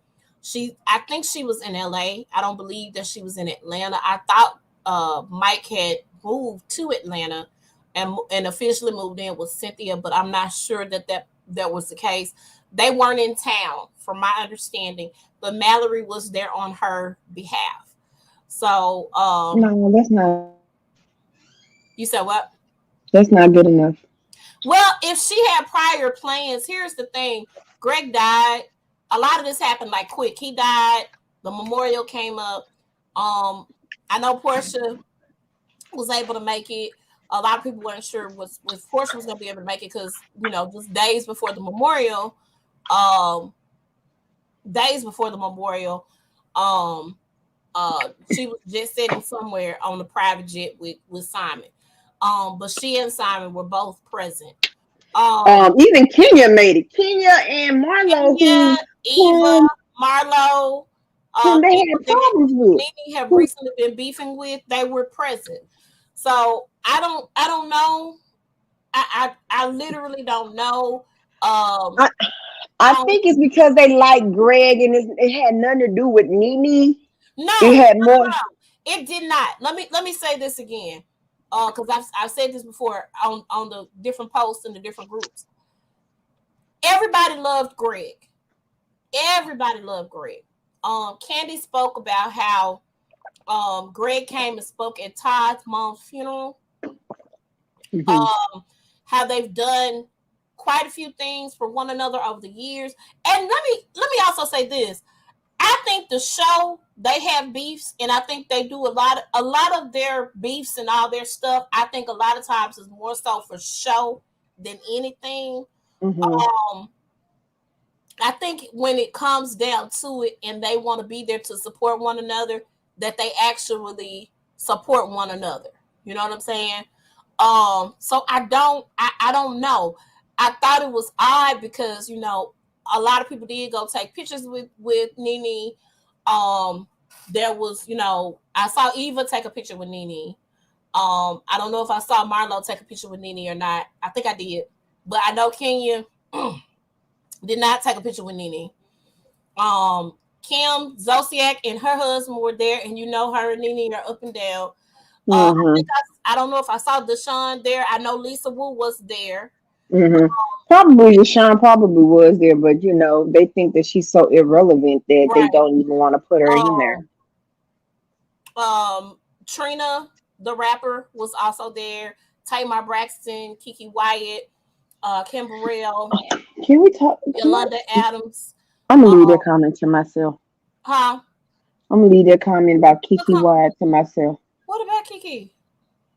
I think she was in LA. I don't believe that she was in Atlanta. I thought Mike had moved to Atlanta and officially moved in with Cynthia, but I'm not sure that was the case. They weren't in town, from my understanding, but Mallory was there on her behalf. So, No, that's not good enough. you said what? That's not good enough. Well, if she had prior plans, here's the thing. Greg died. A lot of this happened like quick. He died. The memorial came up. Um, I know Portia was able to make it. A lot of people weren't sure was Portia was gonna be able to make it because just days before the memorial, um, days before the memorial, um, She was just sitting somewhere on the private jet with Simon. But she and Simon were both present. Even Kenya made it. Kenya and Marlo, Kenya, Eva, Marlo, whom they people had that problems with. Nene have recently been beefing with, they were present. So I don't know. I literally don't know. I think it's because they like Greg, and it had nothing to do with Nene. No, it had more. no, it did not. Let me say this again, because I've said this before on the different posts and the different groups. Everybody loved Greg. Everybody loved Greg. Candy spoke about how Greg came and spoke at Todd's mom's funeral. How they've done quite a few things for one another over the years. And let me also say this. I think the show, they have beefs, and I think they do a lot of their beefs and all their stuff. I think a lot of times is more so for show than anything. I think when it comes down to it and they want to be there to support one another, that they actually support one another. You know what I'm saying? So I don't know. I thought it was odd because, a lot of people did go take pictures with Nene. There was, I saw Eva take a picture with Nene. I don't know if I saw Marlo take a picture with Nene or not. I think I did. But I know Kenya did not take a picture with Nene. Kim Zolciak and her husband were there, and her and Nene are up and down. I don't know if I saw Deshaun there. I know Lisa Wu was there. Probably Deshaun probably was there, but they think that she's so irrelevant that they don't even want to put her in there. Trina, the rapper, was also there. Tamar Braxton, Kiki Wyatt, Kim Burrell. Can we talk? Yolanda Adams. I'm gonna leave that comment to myself. Huh? I'm gonna leave that comment about Kiki Wyatt to myself. What about Kiki?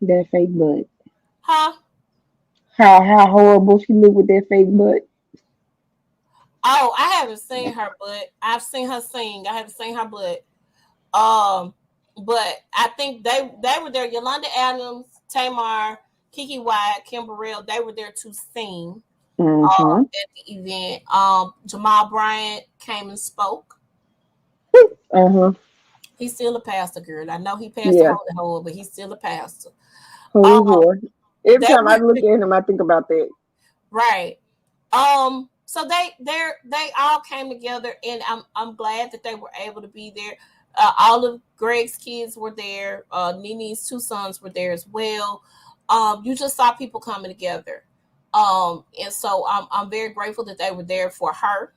That fake butt. Huh? How horrible she looked with that fake butt. Oh, I haven't seen her butt. I've seen her sing. I haven't seen her butt. But I think they were there. Yolanda Adams, Tamar, Kiki Wyatt, Kim Burrell, they were there to sing at the event. Jamal Bryant came and spoke. He's still a pastor, girl. I know he passed the holy hole, but he's still a pastor. Every time I look at him, I think about that. Right. So they all came together, and I'm glad that they were able to be there. All of Greg's kids were there. Nene's two sons were there as well. You just saw people coming together. And so I'm very grateful that they were there for her.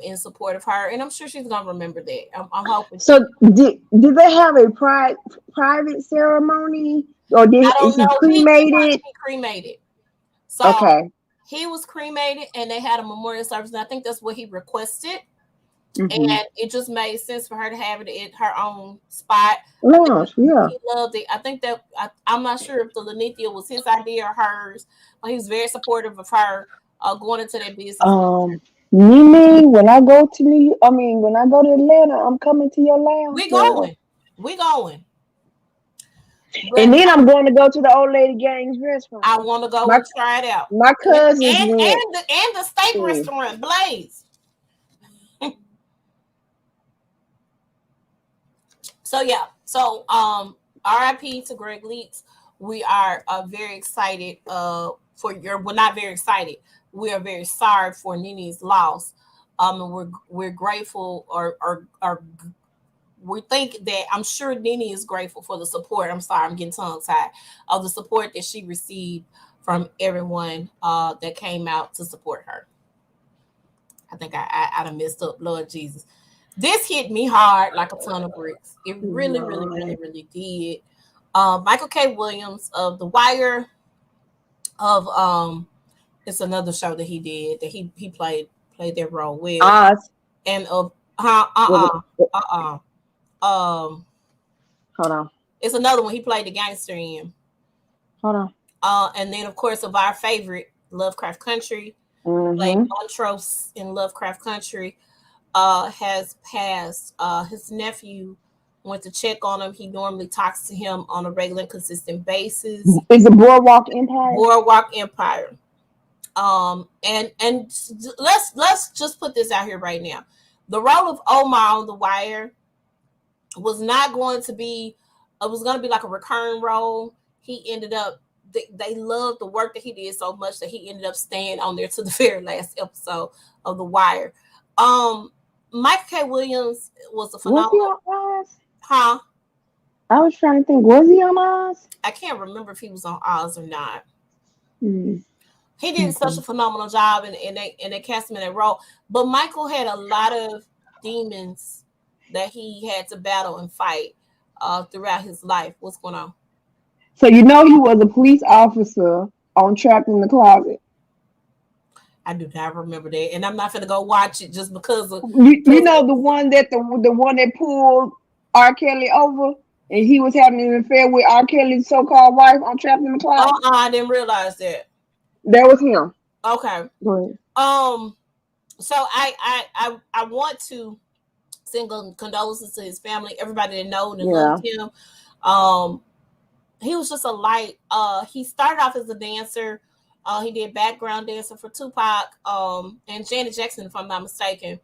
In support of her, and I'm sure she's gonna remember that. I'm hoping. So did they have a private ceremony, or is he cremated? He cremated. So he was cremated, and they had a memorial service, and I think that's what he requested. And it just made sense for her to have it at her own spot. He loved it. I think that I'm not sure if the Lenithia was his idea or hers, but he was very supportive of her going into that business. Nene, when I go to Atlanta, I'm coming to your lounge. We going. And then I'm going to go to the old lady gang's restaurant. I want to go and try it out. My cousins and the steak restaurant, Blaze. So RIP to Greg Leaks. We are very excited not very excited. We are very sorry for Nene's loss. And we're grateful or we think that I'm sure Nene is grateful for the support. I'm sorry, I'm getting tongue tied of the support that she received from everyone that came out to support her. I think I done messed up, Lord Jesus. This hit me hard like a ton of bricks. It really, really, really, really did. Mcclain Williams of The Wire, of it's another show that he did that he played that role with. And of hold on. It's another one he played the gangster in. Hold on. And then of course of our favorite, Lovecraft Country. Played Outtro in Lovecraft Country. has passed. His nephew went to check on him. He normally talks to him on a regular, consistent basis. Is it Boardwalk Empire? Boardwalk Empire. And let's just put this out here right now. The role of Omar on The Wire was not going to be. It was going to be like a recurring role. He ended up. They loved the work that he did so much that he ended up staying on there to the very last episode of The Wire. Michael K. Williams was a phenomenal. Was he on Oz? Huh? I was trying to think. Was he on Oz? I can't remember if he was on Oz or not. Mm. He did such a phenomenal job, and they cast him in that role. But Michael had a lot of demons that he had to battle and fight throughout his life. What's going on? So you know he was a police officer on Trapped in the Closet. I do not remember that, and I'm not gonna go watch it just because of you know the one that the one that pulled R. Kelly over, and he was having an affair with R. Kelly's so-called wife on Trapped in the Closet. I didn't realize that. That was him. Okay. Go ahead. So I want to send condolences to his family, everybody that knows and loved him. He was just a light. He started off as a dancer. He did background dancing for Tupac and Janet Jackson, if I'm not mistaken.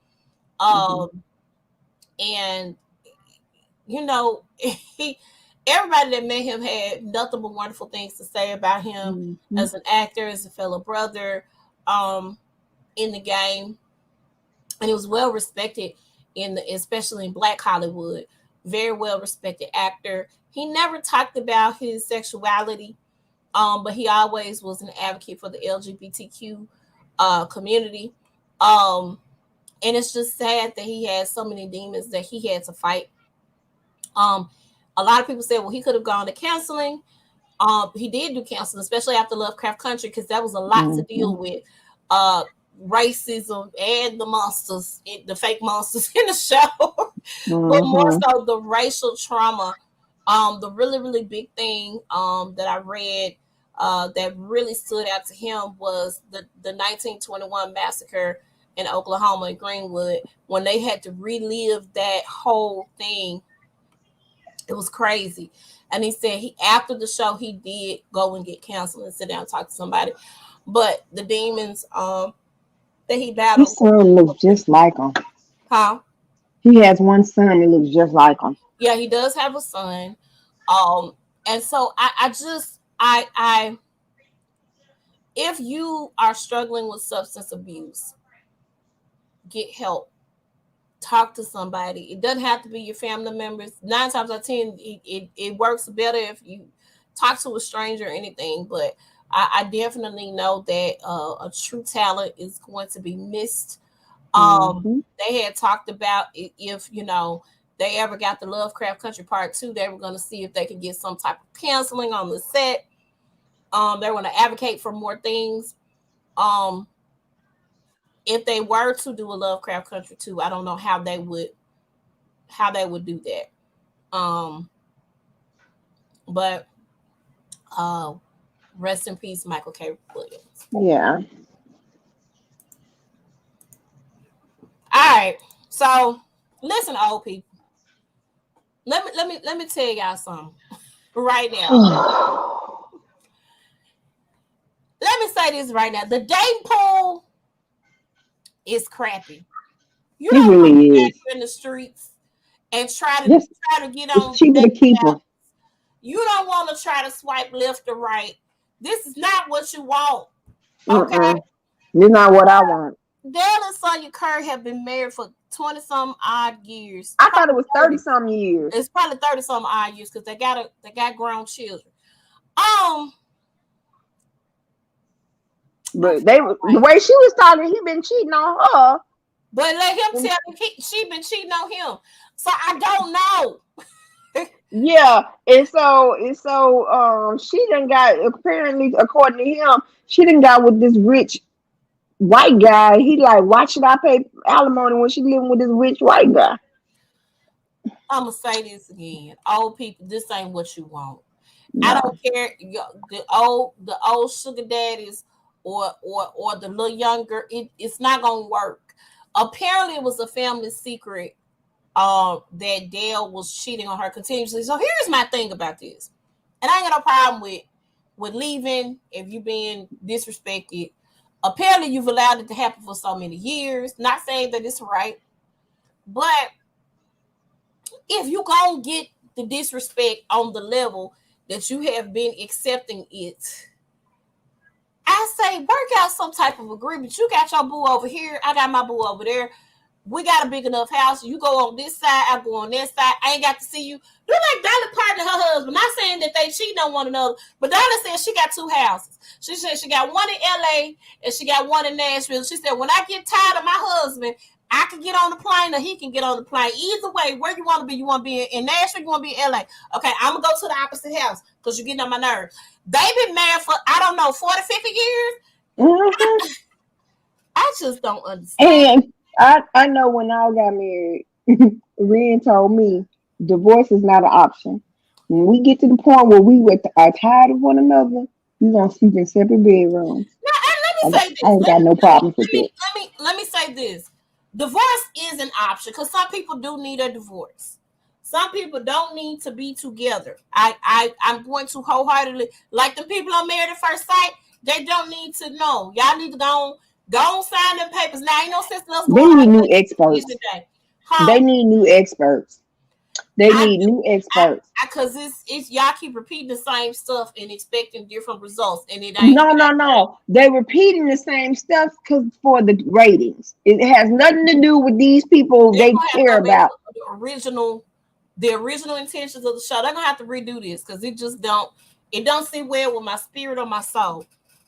And you know, everybody that met him had nothing but wonderful things to say about him as an actor, as a fellow brother in the game. And he was well respected especially in Black Hollywood. Very well respected actor. He never talked about his sexuality, but he always was an advocate for the LGBTQ community. And it's just sad that he had so many demons that he had to fight. A lot of people said, well, he could have gone to counseling. He did do counseling, especially after Lovecraft Country, because that was a lot to deal with. Racism and the monsters, the fake monsters in the show, but more so the racial trauma. The really, really big thing that I read that really stood out to him was the 1921 massacre in Oklahoma and Greenwood, when they had to relive that whole thing. It was crazy. And he said after the show, he did go and get counseling and sit down and talk to somebody. But the demons that he battled. His son looks just like him. Huh? He has one son that looks just like him. Yeah, he does have a son. And so I if you are struggling with substance abuse, get help. Talk to somebody. It doesn't have to be your family members. 9 times out of 10, it works better if you talk to a stranger or anything. But I definitely know that a true talent is going to be missed. They had talked about if they ever got the Lovecraft Country Part 2, they were going to see if they could get some type of counseling on the set. They were going to advocate for more things. If they were to do a Lovecraft Country 2, I don't know how they would do that. But rest in peace, Michael K. Williams. Yeah. All right. So listen, old people. Let me tell y'all something right now. Let me say this right now. The dating pool is crappy. You don't really want to in the streets and try to get on. It's cheaper to keep them. You don't want to try to swipe left or right. This is not what you want. Okay, It's not what I want. Dale and Sonya Kerr have been married for 20-some odd years. I thought it was 30-some years. It's probably 30-some odd years because they got grown children. But the way she was talking, he been cheating on her. But let him tell me she been cheating on him. So I don't know. Yeah, and so she done got, apparently according to him, she done got with this rich white guy. He like, why should I pay alimony when she living with this rich white guy? I'm gonna say this again, old people, this ain't what you want. No. I don't care the old sugar daddies or the little younger. It's not gonna work. Apparently, it was a family secret that Dale was cheating on her continuously. So here's my thing about this, and I ain't got no problem with leaving if you being disrespected. Apparently, you've allowed it to happen for so many years. Not saying that it's right, but if you gonna get the disrespect on the level that you have been accepting it, I say work out some type of agreement. You got your boo over here, I got my boo over there. We got a big enough house. You go on this side, I go on that side. I ain't got to see you. Do like Dolly Parton and her husband. Not saying that they cheating on one another, but Dolly said she got 2 houses. She said she got one in LA and she got one in Nashville. She said, when I get tired of my husband, I can get on the plane or he can get on the plane. Either way, where you want to be. You want to be in Nashville, you want to be in LA. Okay, I'm going to go to the opposite house because you're getting on my nerves. They've been married for, I don't know, 40, 50 years. Mm-hmm. I just don't understand. And I know when I got married, Ren told me divorce is not an option. When we get to the point where we are tired of one another, we gonna sleep in separate bedrooms. Now, and let me say this. I ain't got no problems with it. Let me say this. Divorce is an option because some people do need a divorce. Some people don't need to be together. I'm going to wholeheartedly, like the people on Married at First Sight, they don't need to know. Y'all need to go sign them papers. Now, ain't no sense in us They going need new experts. They need new experts. They need new experts. Because it's y'all keep repeating the same stuff and expecting different results, and it ain't. No. They repeating the same stuff because for the ratings. It has nothing to do with these people they care about. The original intentions of the show. They're gonna have to redo this because it don't sit well with my spirit or my soul.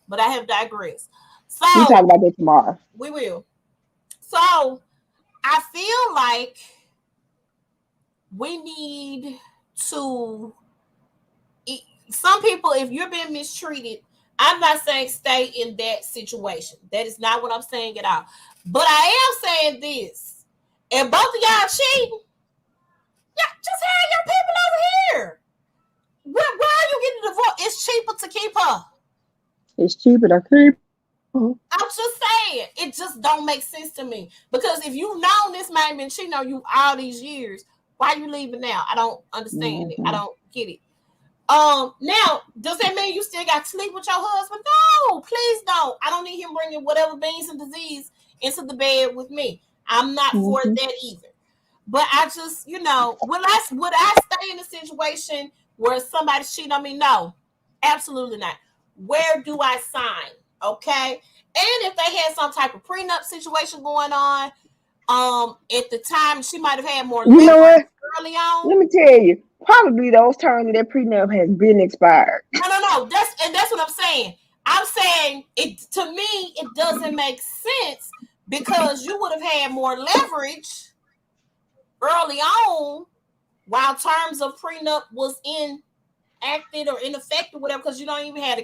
But I have digressed. So we'll talk about that tomorrow. We will. So I feel like we need to. Some people, if you're being mistreated, I'm not saying stay in that situation. That is not what I'm saying at all. But I am saying this: if both of y'all cheating, yeah, just have your people over here. Why are you getting divorced? It's cheaper to keep her. It's cheaper to keep. I'm just saying, it just don't make sense to me. Because if you've known this man been cheating on you all these years, why are you leaving now? I don't understand it. I don't get it. Now, does that mean you still got to sleep with your husband? No, please don't. I don't need him bringing whatever beans and disease into the bed with me. I'm not for that either. But I just, would I stay in a situation where somebody's cheating on me? No, absolutely not. Where do I sign? Okay. And if they had some type of prenup situation going on, at the time she might have had more leverage early on. Let me tell you, probably those terms of that prenup has been expired. No. That's what I'm saying. I'm saying it to me, it doesn't make sense because you would have had more leverage early on while terms of prenup was enacted or in effect or whatever, because you don't have the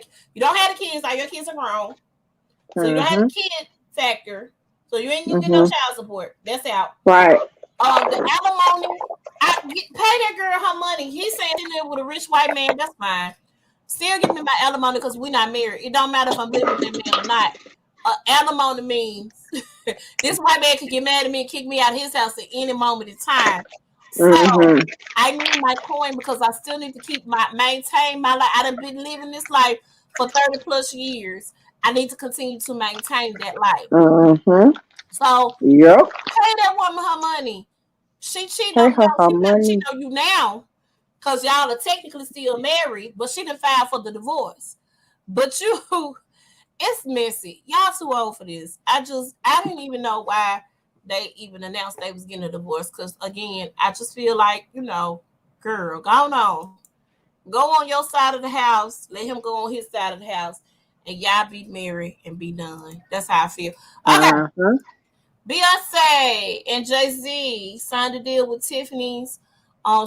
kids. Now your kids are grown, so you don't have the kid factor, so you ain't getting no child support. That's out. Right. The alimony, pay that girl her money. He's saying in there with a rich white man. That's fine. Still give me my alimony because we're not married. It don't matter if I'm living with that man or not. Alimony means this white man could get mad at me and kick me out of his house at any moment in time. So I need my coin because I still need to maintain my life. I done been living this life for 30 plus years. I need to continue to maintain that life. So pay that woman her money. She cheated on you now because y'all are technically still married, but she done filed for the divorce. But it's messy. Y'all too old for this. I didn't even know why they even announced they was getting a divorce. Because again, I just feel like, girl, go on. Go on your side of the house. Let him go on his side of the house. And y'all be married and be done. That's how I feel. Okay. Beyonce and Jay-Z signed a deal with Tiffany's.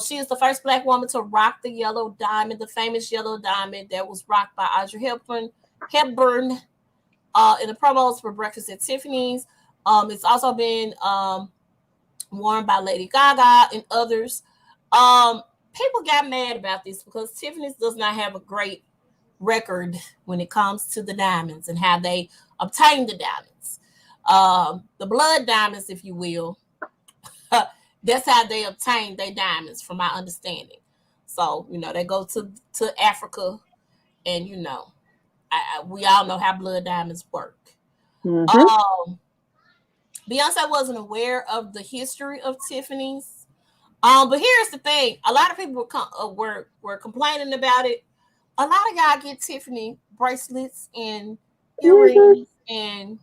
She is the first Black woman to rock the yellow diamond, the famous yellow diamond that was rocked by Audrey Hepburn in the promos for Breakfast at Tiffany's. It's also been worn by Lady Gaga and others. People got mad about this because Tiffany's does not have a great record when it comes to the diamonds and how they obtain the diamonds. the blood diamonds, if you will. That's how they obtain their diamonds, from my understanding. So, they go to Africa, and we all know how blood diamonds work. Mm-hmm. Beyonce wasn't aware of the history of Tiffany's. But here's the thing: a lot of people were complaining about it. A lot of y'all get Tiffany bracelets and earrings and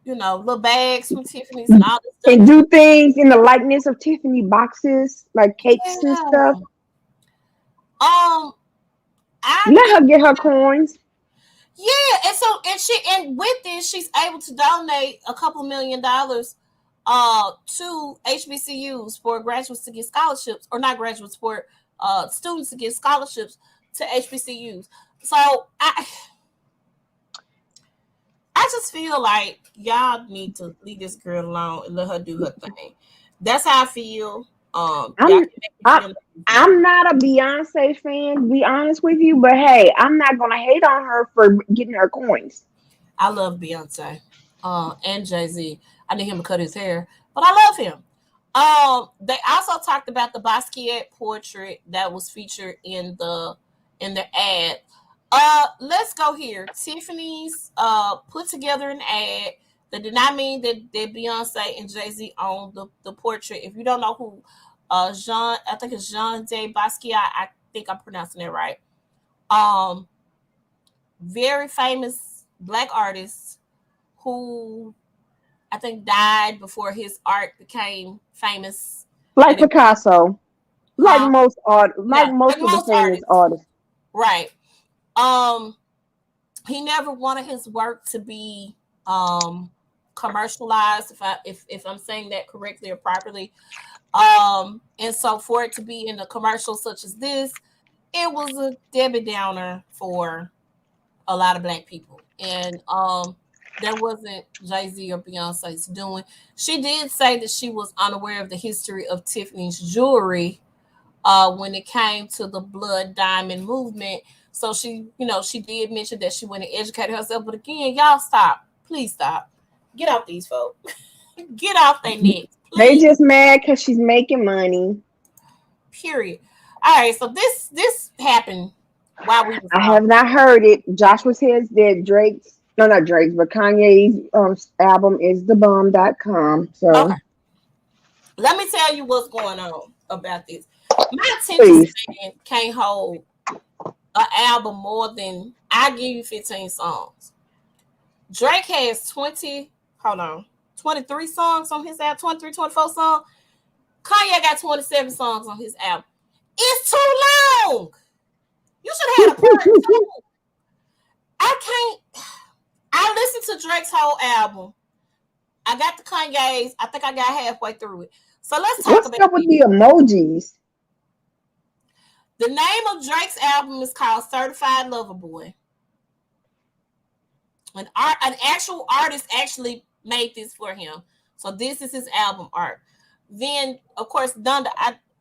little bags from Tiffany's and all this stuff. And do things in the likeness of Tiffany boxes, like cakes and stuff. Let her get her coins. Yeah, and with this, she's able to donate a couple $1 million to HBCUs for graduates to get scholarships, or not graduates, for students to get scholarships to HBCUs. So I just feel like y'all need to leave this girl alone and let her do her thing. That's how I feel. I'm not a Beyonce fan, to be honest with you, but hey, I'm not gonna hate on her for getting her coins. I love Beyonce and Jay-Z. I need him to cut his hair, but I love him. They also talked about the Vicskeyas portrait that was featured in the ad. Let's go here. Tiffany's put together an ad. That did not mean that Beyonce and Jay-Z own the portrait. If you don't know who I think it's Jean de Vicskeyas, I think I'm pronouncing it right. Very famous Black artist who I think died before his art became famous. Like Picasso. Like most of the famous artists. Right. He never wanted his work to be commercialized, if I'm saying that correctly or properly. And so for it to be in a commercial such as this, it was a Debbie Downer for a lot of Black people. And that wasn't Jay-Z or Beyonce's doing. She did say that she was unaware of the history of Tiffany's jewelry when it came to the blood diamond movement. So she did mention that she went and educated herself. But again, y'all stop. Please stop. Get off these folks. Get off their necks. They just mad because she's making money. Period. All right, so this happened while we. I have not heard it. Joshua says that not Drake's, but Kanye's album is thebomb.com. So okay. Let me tell you what's going on about this. My attention span can't hold an album more than, I give you 15 songs. Drake has 23 songs on his album, 23, 24 songs. Kanye got 27 songs on his album. It's too long. You should have had a part two. I listened to Drake's whole album. I got the Kanye's. I think I got halfway through it. So let's talk about what's up with the emojis. The name of Drake's album is called Certified Lover Boy. An actual artist actually made this for him. So this is his album art. Then, of course, Donda.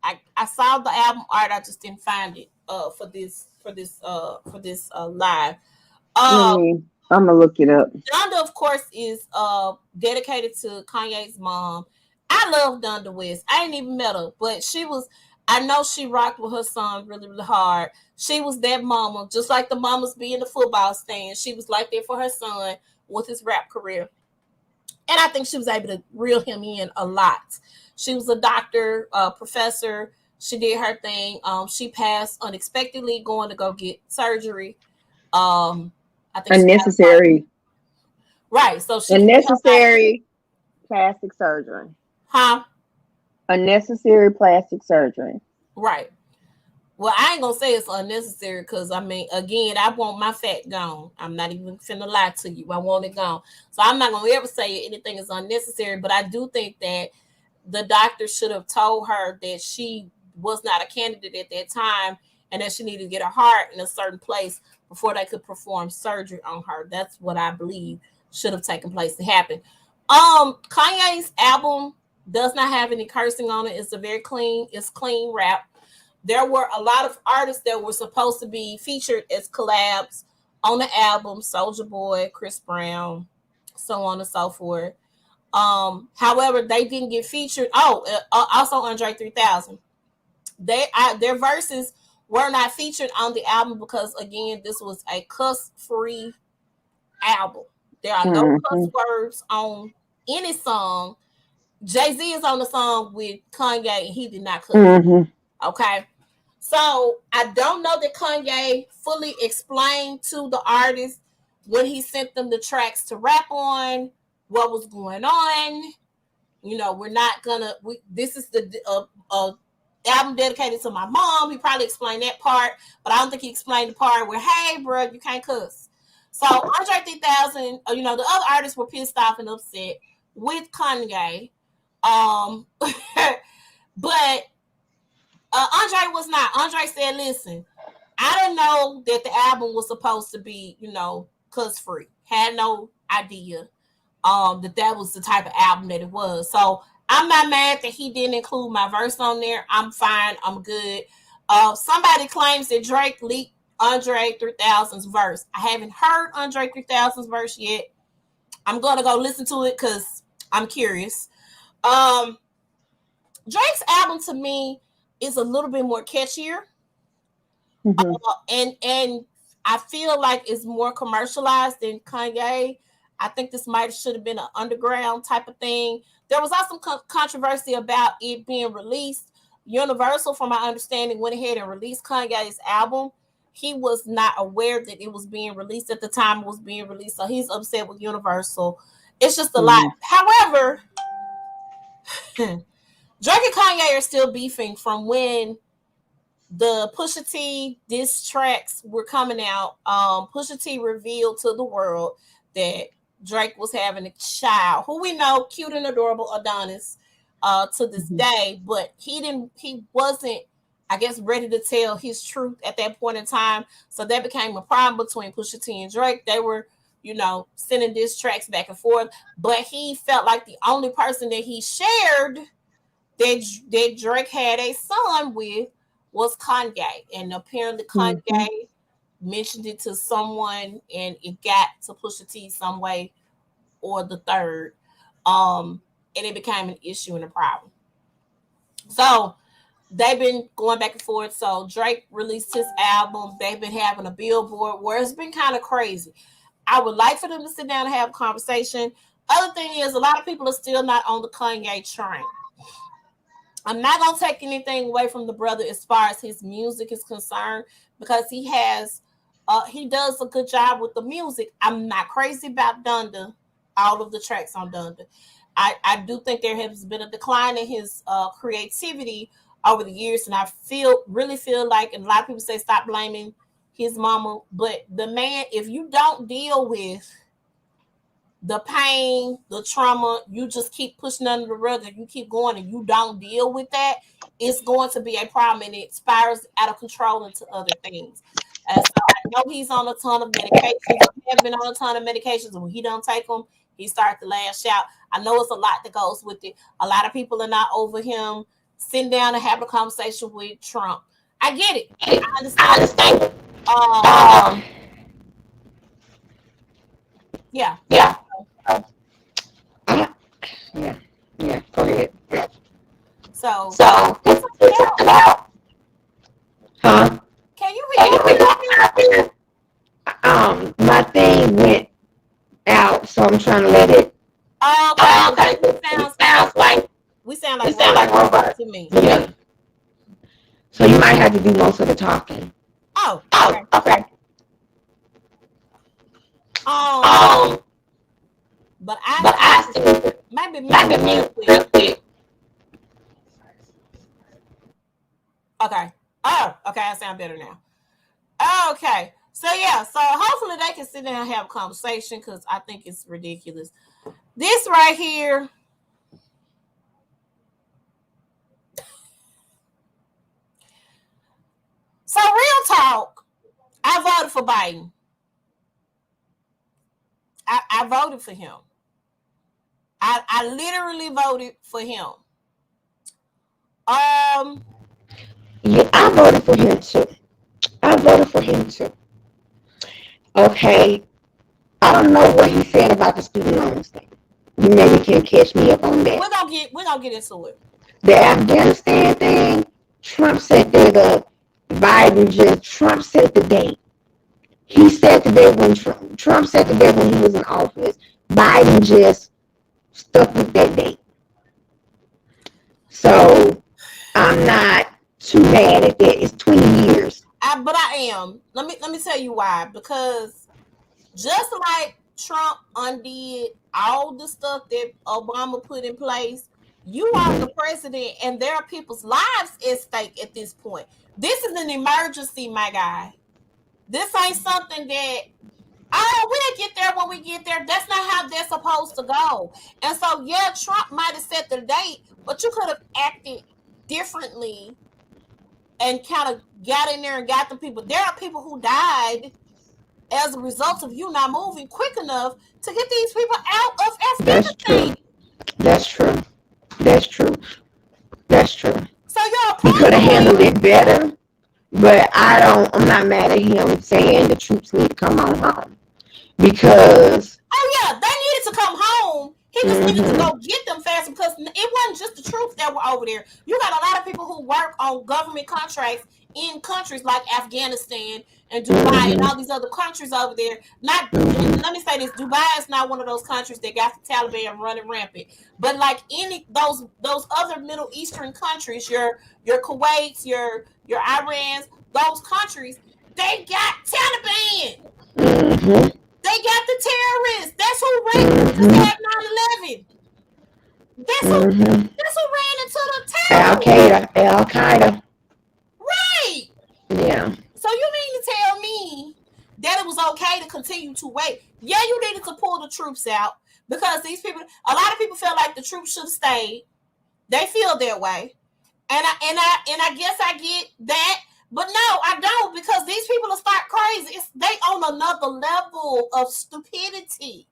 I saw the album art. I just didn't find it for this live. I'm gonna look it up. Donda, of course, is dedicated to Kanye's mom. I love Donda West. I ain't even met her, but I know she rocked with her son really, really hard. She was that mama, just like the mamas be in the football stand. She was like that for her son with his rap career. And I think she was able to reel him in a lot. She was a doctor, professor. She did her thing. She passed unexpectedly going to go get surgery. I think unnecessary. Right. So she unnecessary plastic surgery. Huh? Unnecessary plastic surgery. Right. Well, I ain't gonna say it's unnecessary because again, I want my fat gone. I'm not even finna lie to you. I want it gone. So I'm not gonna ever say anything is unnecessary, but I do think that the doctor should have told her that she was not a candidate at that time and that she needed to get her heart in a certain place before they could perform surgery on her. That's what I believe should have taken place to happen. Kanye's album does not have any cursing on it. It's clean rap. There were a lot of artists that were supposed to be featured as collabs on the album. Soulja Boy, Chris Brown, so on and so forth. However, they didn't get featured. Also Andre 3000. Their verses were not featured on the album because, again, this was a cuss-free album. There are no cuss words on any song. Jay-Z is on the song with Kanye, and he did not cuss. Okay? So, I don't know that Kanye fully explained to the artist when he sent them the tracks to rap on what was going on. You know, we're not gonna. This is the album dedicated to my mom. He probably explained that part, but I don't think he explained the part where, hey, bro, you can't cuss. So Andre 3000, the other artists were pissed off and upset with Kanye, but Andre was not. Andre said, "Listen, I didn't know that the album was supposed to be, cuss free. Had no idea." That was the type of album that it was. So I'm not mad that he didn't include my verse on there. I'm fine. I'm good. Somebody claims that Drake leaked Andre 3000's verse. I haven't heard Andre 3000's verse yet. I'm going to go listen to it because I'm curious. Drake's album to me is a little bit more catchier. And I feel like it's more commercialized than Kanye. I think this should have been an underground type of thing. There was also controversy about it being released. Universal, from my understanding, went ahead and released Kanye's album. He was not aware that it was being released at the time it was being released, so he's upset with Universal. It's just a lot. However, Drake and Kanye are still beefing from when the Pusha T diss tracks were coming out. Pusha T revealed to the world that Drake was having a child who we know, cute and adorable Adonis, to this day, but he wasn't, I guess, ready to tell his truth at that point in time. So that became a problem between Pusha T and Drake. They were, sending diss tracks back and forth, but he felt like the only person that he shared that Drake had a son with was Kanye, and apparently Kanye mentioned it to someone, and it got to Pusha T some way or the third, and it became an issue and a problem. So they've been going back and forth. So Drake released his album. They've been having a billboard where it's been kind of crazy. I would like for them to sit down and have a conversation. Other thing is, a lot of people are still not on the Kanye train. I'm not going to take anything away from the brother as far as his music is concerned, because he does a good job with the music. I'm not crazy about Donda, all of the tracks on Donda. I do think there has been a decline in his creativity over the years, and I really feel like, and a lot of people say stop blaming his mama, but the man, if you don't deal with the pain, the trauma, you just keep pushing under the rug and you keep going and you don't deal with that, it's going to be a problem, and it spirals out of control into other things. So I know he's on a ton of medications. He has been on a ton of medications, and when he don't take them, he starts to lash out. I know it's a lot that goes with it. A lot of people are not over him sitting down and having a conversation with Trump. I get it. I understand. Yeah. Yeah. Go ahead. So it's about. Huh? Can you hear me? My thing went out, so I'm trying to let it. Okay. We sound like robots to me. Yeah. So you might have to do most of the talking. Okay. But I maybe mute real quick. Okay. Okay. I sound better now. Okay. So hopefully they can sit down and have a conversation, because I think it's ridiculous. This right here. So real talk, I voted for Biden. I voted for him. I literally voted for him. Yeah, I voted for him too. Okay. I don't know what he said about the student loans thing. You maybe can catch me up on that. We're gonna get into it. The Afghanistan thing, Trump set that up. Trump set the date. He set the date when Trump set the date when he was in office. Biden just stuck with that date. So I'm not too mad at that. It's 20 years. But I am. Let me tell you why. Because just like Trump undid all the stuff that Obama put in place, you are the president, and there are people's lives at stake at this point. This is an emergency, my guy. This ain't something that, oh, we'll get there when we get there. That's not how they're supposed to go. And so, yeah, Trump might have set the date, but you could have acted differently and kind of got in there and got the people. There are people who died as a result of you not moving quick enough to get these people out of Afghanistan. That's true. So y'all he could have handled it better, but I'm not mad at him saying the troops need to come on home. Because they needed to come home. He just needed to go get them fast, because it wasn't just the troops that were over there. You got a lot of people who work on government contracts in countries like Afghanistan and Dubai and all these other countries over there. Let me say this: Dubai is not one of those countries that got the Taliban running rampant. But like any those other Middle Eastern countries, your Kuwaits, your Irans, those countries, they got Taliban. They got the terrorists. That's who ran 9/11. That's who ran into the terrorists. Al Qaeda. Right. Yeah. So you mean to tell me that it was okay to continue to wait? Yeah, you needed to pull the troops out, because these people, a lot of people feel like the troops should have stayed. They feel that way. And I guess I get that. But no, I don't, because these people will start crazy. They on another level of stupidity.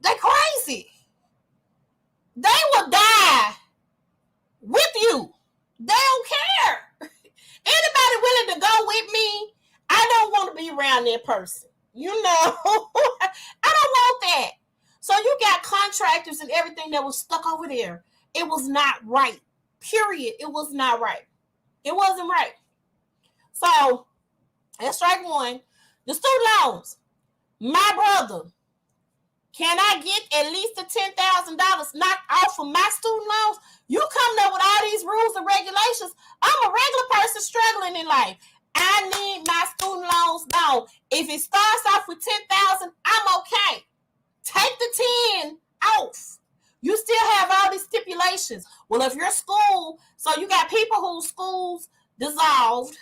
They crazy. They will die with you. They don't care. Anybody willing to go with me, I don't want to be around that person. You know, I don't want that. So you got contractors and everything that was stuck over there. It was not right. Period. It was not right. It wasn't right. So, that's strike one. The student loans. My brother, can I get at least the $10,000 knocked off of my student loans? You coming up with all these rules and regulations. I'm a regular person struggling in life. I need my student loans down. If it starts off with $10,000, I'm okay. Take the 10 off. You still have all these stipulations. Well, if your school, so you got people whose schools dissolved,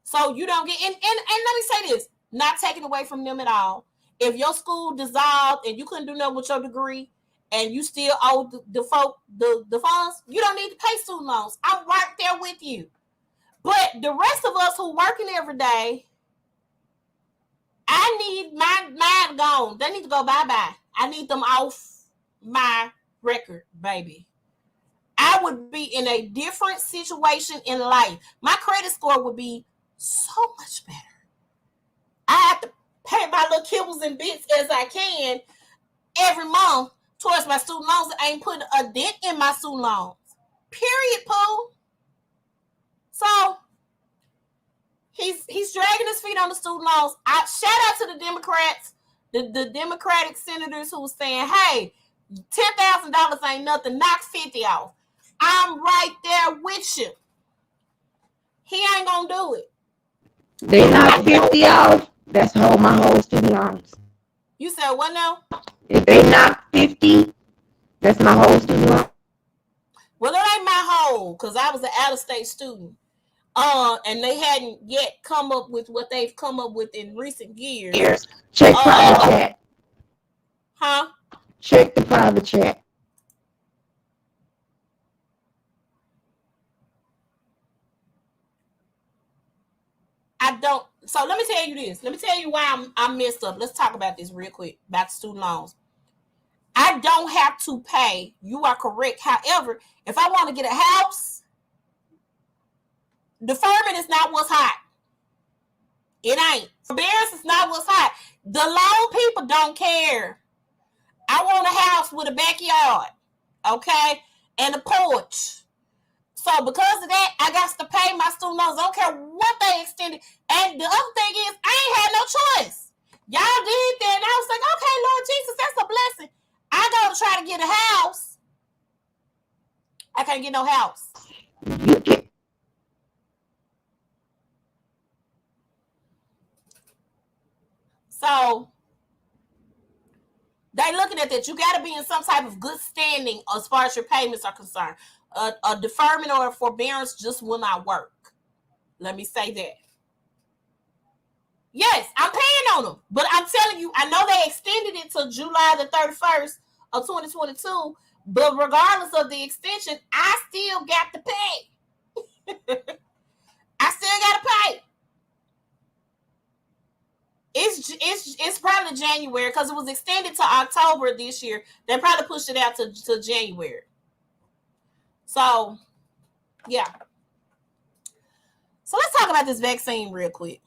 so you don't get, and let me say this, not taking away from them at all. If your school dissolved and you couldn't do nothing with your degree and you still owe the funds, you don't need to pay student loans. I'm right there with you. But the rest of us who working every day, I need mine gone. They need to go bye-bye. I need them off my record, baby. I would be in a different situation in life. My credit score would be so much better. I have to pay my little kibbles and bits as I can every month towards my student loans. I ain't putting a dent in my student loans. Period, Pooh. So he's dragging his feet on the student loans. Shout out to the Democrats, the Democratic senators who was saying, hey, $10,000 ain't nothing. Knock 50 off. I'm right there with you. He ain't gonna do it. They knock 50 off. That's my whole student loans. You said what now? If they knock 50, that's my whole student loan. Well, it ain't my whole, because I was an out-of-state student. And they hadn't yet come up with what they've come up with in recent years. Check private chat. Huh? Check the private chat. I don't. So let me tell you this. Let me tell you why I'm messed up. Let's talk about this real quick about student loans. I don't have to pay. You are correct. However, if I want to get a house, deferment is not what's hot. It ain't. Forbearance is not what's hot. The loan people don't care. I want a house with a backyard, okay, and a porch. So because of that, I got to pay my student loans. I don't care what they extended. And the other thing is, I ain't had no choice. Y'all did that, and I was like, okay, Lord Jesus, that's a blessing. I go to try to get a house. I can't get no house. So they looking at that. You got to be in some type of good standing as far as your payments are concerned. A deferment or a forbearance just will not work. Let me say that. Yes, I'm paying on them, but I'm telling you, I know they extended it to July the 31st of 2022, but regardless of the extension, I still got to pay. I still got to pay. It's probably January because it was extended to October this year. They probably pushed it out to January. So, yeah. So let's talk about this vaccine real quick.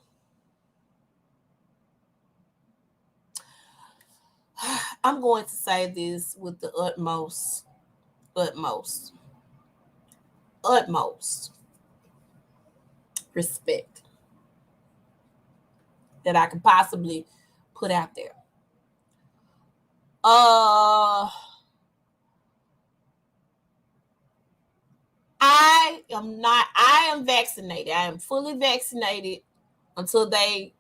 I'm going to say this with the utmost respect that I can possibly put out there. I am vaccinated. I am fully vaccinated until they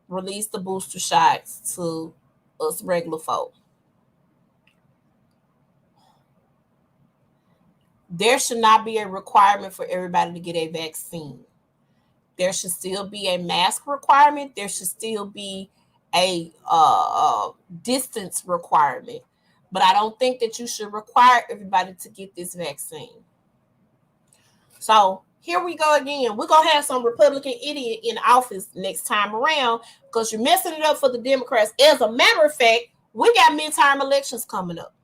release the booster shots to us regular folk. There should not be a requirement for everybody to get a vaccine. There should still be a mask requirement. There should still be a distance requirement. But I don't think that you should require everybody to get this vaccine. So here we go again. We're going to have some Republican idiot in office next time around because you're messing it up for the Democrats. As a matter of fact, we got midterm elections coming up.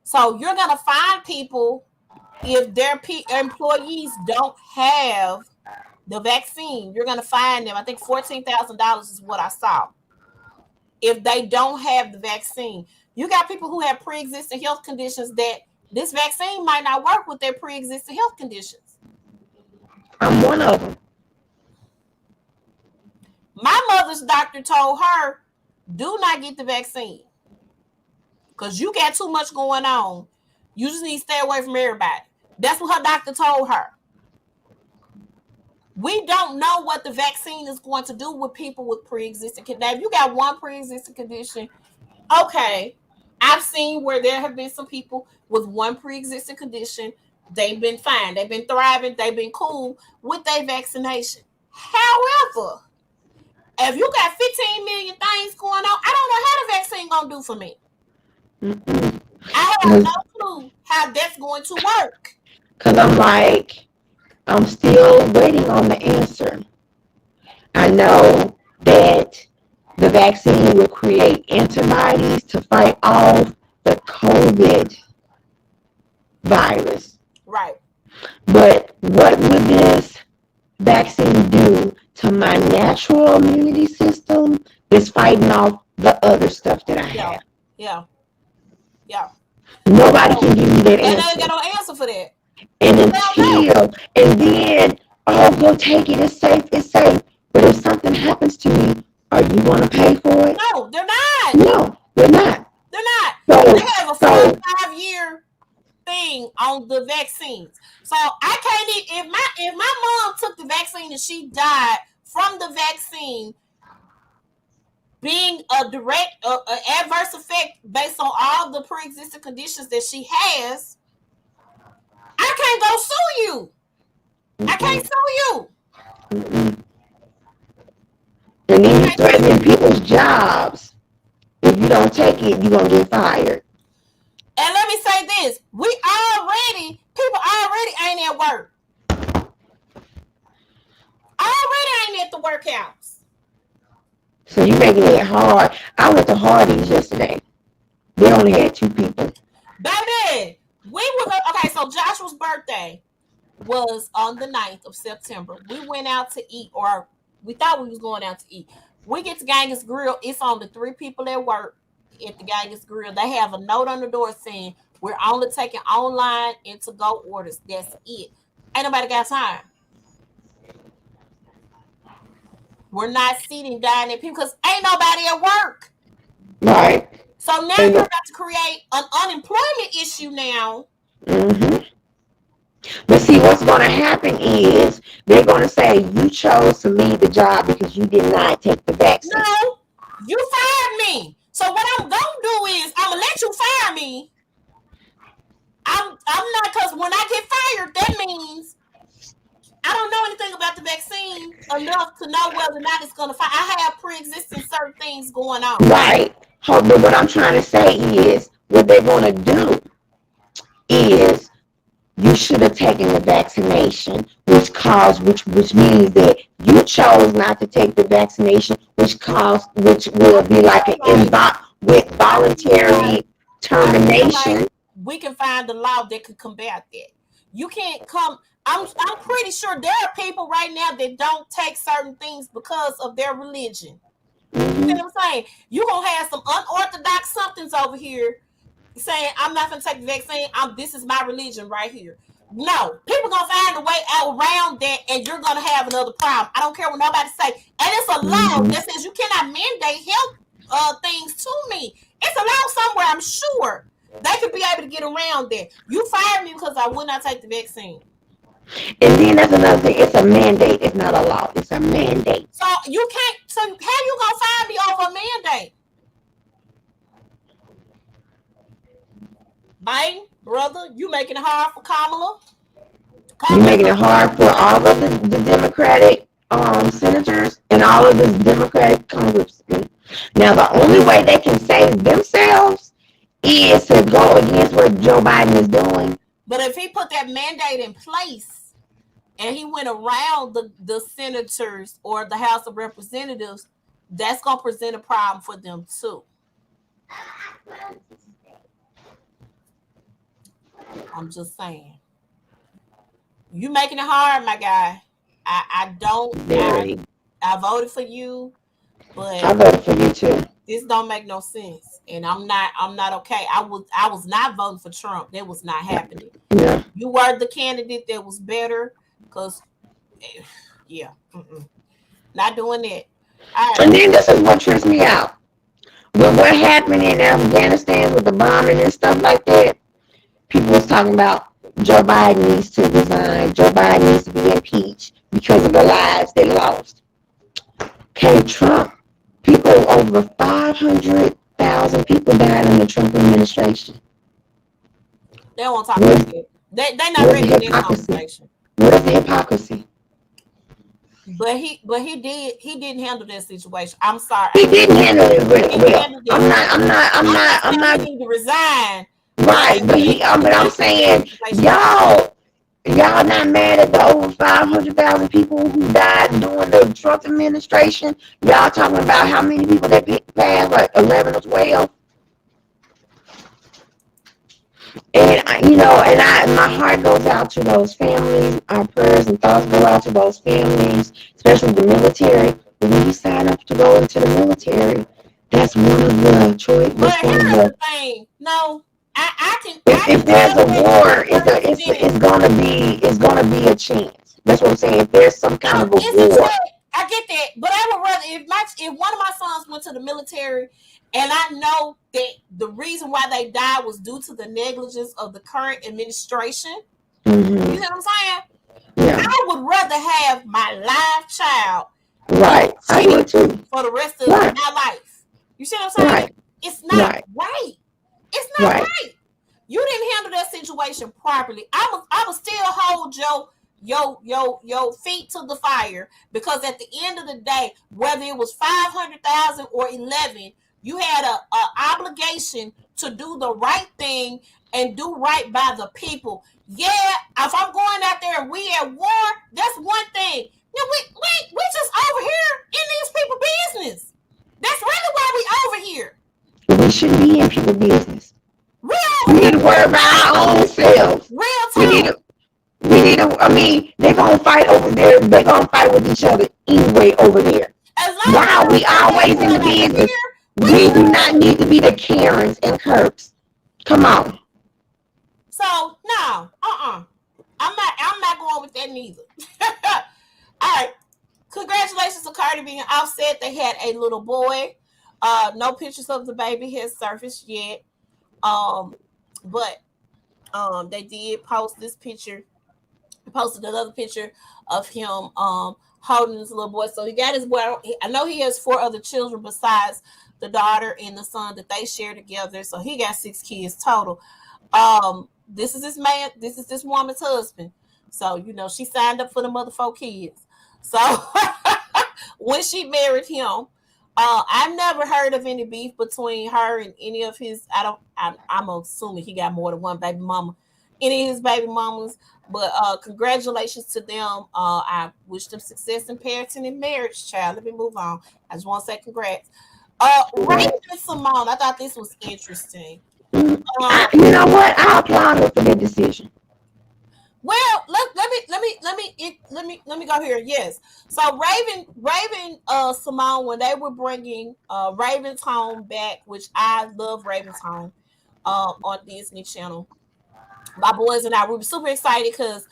So you're going to find people, if their employees don't have the vaccine, you're going to find them. I think $14,000 is what I saw. If they don't have the vaccine, you got people who have pre-existing health conditions that this vaccine might not work with their pre-existing health conditions. I'm one of them. My mother's doctor told her, do not get the vaccine because you got too much going on. You just need to stay away from everybody. That's what her doctor told her. We don't know what the vaccine is going to do with people with pre-existing conditions. Now, if you got one pre-existing condition, okay. I've seen where there have been some people with one pre-existing condition. They've been fine. They've been thriving. They've been cool with their vaccination. However, if you got 15 million things going on, I don't know how the vaccine going to do for me. Mm-mm. I have no clue how that's going to work. Because I'm still waiting on the answer. I know that the vaccine will create antibodies to fight off the COVID virus. Right. But what would this vaccine do to my natural immunity system that's fighting off the other stuff that I have? Yeah. Nobody can give me that answer. And I ain't got no answer for that. And then, go take it. It's safe. But if something happens to me, are you going to pay for it? No, they're not. No, they're not. They're not. So, they have a 4-5-year thing on the vaccines. So I can't. If my mom took the vaccine and she died from the vaccine being a direct adverse effect based on all the pre-existing conditions that she has, I can't go sue you. Mm-hmm. I can't sue you. Mm-hmm. And then you're threatening people's jobs. If you don't take it, you're going to get fired. And let me say this. People already ain't at work. Already ain't at the workhouse. So you're making it hard. I went to Hardee's yesterday. They only had 2 people. Baby, okay, so Joshua's birthday was on the 9th of September. We went out to eat, or we thought we was going out to eat. We get to Genghis Grill. It's only 3 people at work. at the Geiger's Grill, they have a note on the door saying, we're only taking online and to-go orders. That's it. Ain't nobody got time. We're not sitting down at people because ain't nobody at work. Right. So now you're about to create an unemployment issue now. Mm-hmm. But see, what's going to happen is they're going to say you chose to leave the job because you did not take the vaccine. No, you fired me. So what I'm going to do is I'm going to let you fire me. I'm not, because when I get fired, that means I don't know anything about the vaccine enough to know whether or not it's going to fire. I have pre-existing certain things going on. Right. But what I'm trying to say is what they're going to do is you should have taken the vaccination, which means that you chose not to take the vaccination, which will be like with voluntary termination. We can find a law that could combat that. You can't come. I'm pretty sure there are people right now that don't take certain things because of their religion. Mm-hmm. You know what I'm saying? You're going to have some unorthodox somethings over here saying, I'm not going to take the vaccine. This is my religion right here. No, people going to find a way out around that, and you're going to have another problem. I don't care what nobody say. And it's a law that says you cannot mandate health things to me. It's a law somewhere, I'm sure. They could be able to get around that. You fired me because I would not take the vaccine. And then that's another thing. It's a mandate. It's not a law. It's a mandate. So you can't. So how you gonna fire me over a mandate? Biden, brother, you making it hard for Kamala. You're making it hard for all of the Democratic senators and all of the Democratic congressmen. Now, the only way they can save themselves is to go against what Joe Biden is doing. But if he put that mandate in place and he went around the senators or the House of Representatives, that's going to present a problem for them too. I'm just saying. You making it hard, my guy. I voted for you, but I voted for you too. This don't make no sense, and I'm not okay. I was not voting for Trump. That was not happening. Yeah. You were the candidate that was better, because not doing that. And then this is what trips me out. When what happened in Afghanistan with the bombing and stuff like that, people was talking about Joe Biden needs to resign. Joe Biden needs to be impeached because of the lives they lost. Okay, Trump. People, over 500,000 people died in the Trump administration. They don't want to talk about it. They're not ready for this conversation. Where's the hypocrisy? But he didn't handle that situation. I'm sorry. He didn't handle it well. I'm not. He need to resign. Right, but I'm saying y'all not mad at the over 500,000 people who died during the Trump administration? Y'all talking about how many people that passed, like 11 or 12? And my heart goes out to those families. Our prayers and thoughts go out to those families, especially the military. But when you sign up to go into the military, that's one of the choices. But here's the thing. No. If there's a war, it's gonna be a chance. That's what I'm saying. If there's some kind of a war, I get that, but I would rather if one of my sons went to the military, and I know that the reason why they died was due to the negligence of the current administration. Mm-hmm. You know what I'm saying? Yeah. I would rather have my live child, right? I would too, for the rest of my life. You see what I'm saying? Right. It's not right. It's not right. You didn't handle that situation properly. I would still hold your feet to the fire, because at the end of the day, whether it was 500,000 or 11, you had a obligation to do the right thing and do right by the people. Yeah, if I'm going out there and we at war, that's one thing. We just over here in these people's business. That's really why we over here. We shouldn't be in people's business. We need to worry about our own selves. I mean, they're going to fight over there. They're going to fight with each other anyway over there. As long Why are we always in the business? We do not need to be the Karens and Kirks. Come on. So no, I'm not going with that neither. All right. Congratulations to Cardi B and Offset. They had a little boy. No pictures of the baby has surfaced yet. But they did post this picture. Posted another picture of him holding his little boy. So he got his boy. I know he has 4 other children besides the daughter and the son that they share together. So he got 6 kids total. This is this man. This is this woman's husband. So she signed up for the mother 4 kids. So when she married him, I've never heard of any beef between her and any of his. I'm assuming he got more than one baby mama. Any of his baby mamas. But congratulations to them. I wish them success in parenting and marriage, child. Let me move on. I just want to say congrats. Raven Simone, I thought this was interesting. You know what? I applaud her for that decision. Well, let me go here. Yes. So Raven Simone, when they were bringing Raven's Home back, which I love Raven's Home on Disney Channel. My boys and I, we were super excited because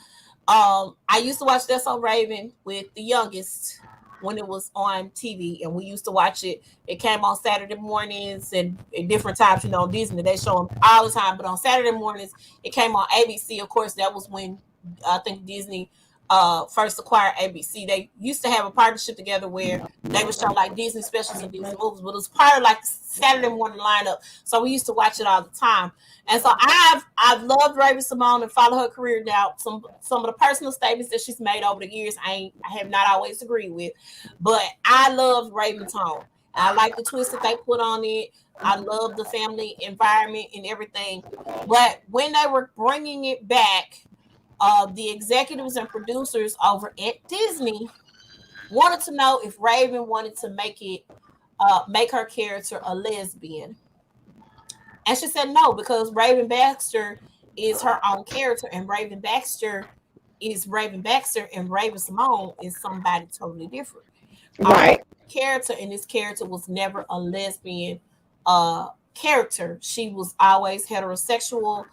I used to watch That's So Raven with the youngest when it was on TV, and we used to watch it. It came on Saturday mornings and at different times. Disney, they show them all the time, but on Saturday mornings, it came on ABC. Of course, that was when I think Disney first acquired ABC. They used to have a partnership together where they would show like Disney specials and Disney movies, but it was part of like the Saturday morning lineup. So we used to watch it all the time. And so I've loved Raven Simone and followed her career now. Some of the personal statements that she's made over the years, I have not always agreed with, but I love Raven's Home. I like the twist that they put on it. I love the family environment and everything. But when they were bringing it back, the executives and producers over at Disney wanted to know if Raven wanted to make her character a lesbian. And she said no, because Raven Baxter is her own character, and Raven Baxter is Raven Baxter, and Raven Simone is somebody totally different. Right. Character, and this character was never a lesbian character. She was always heterosexual,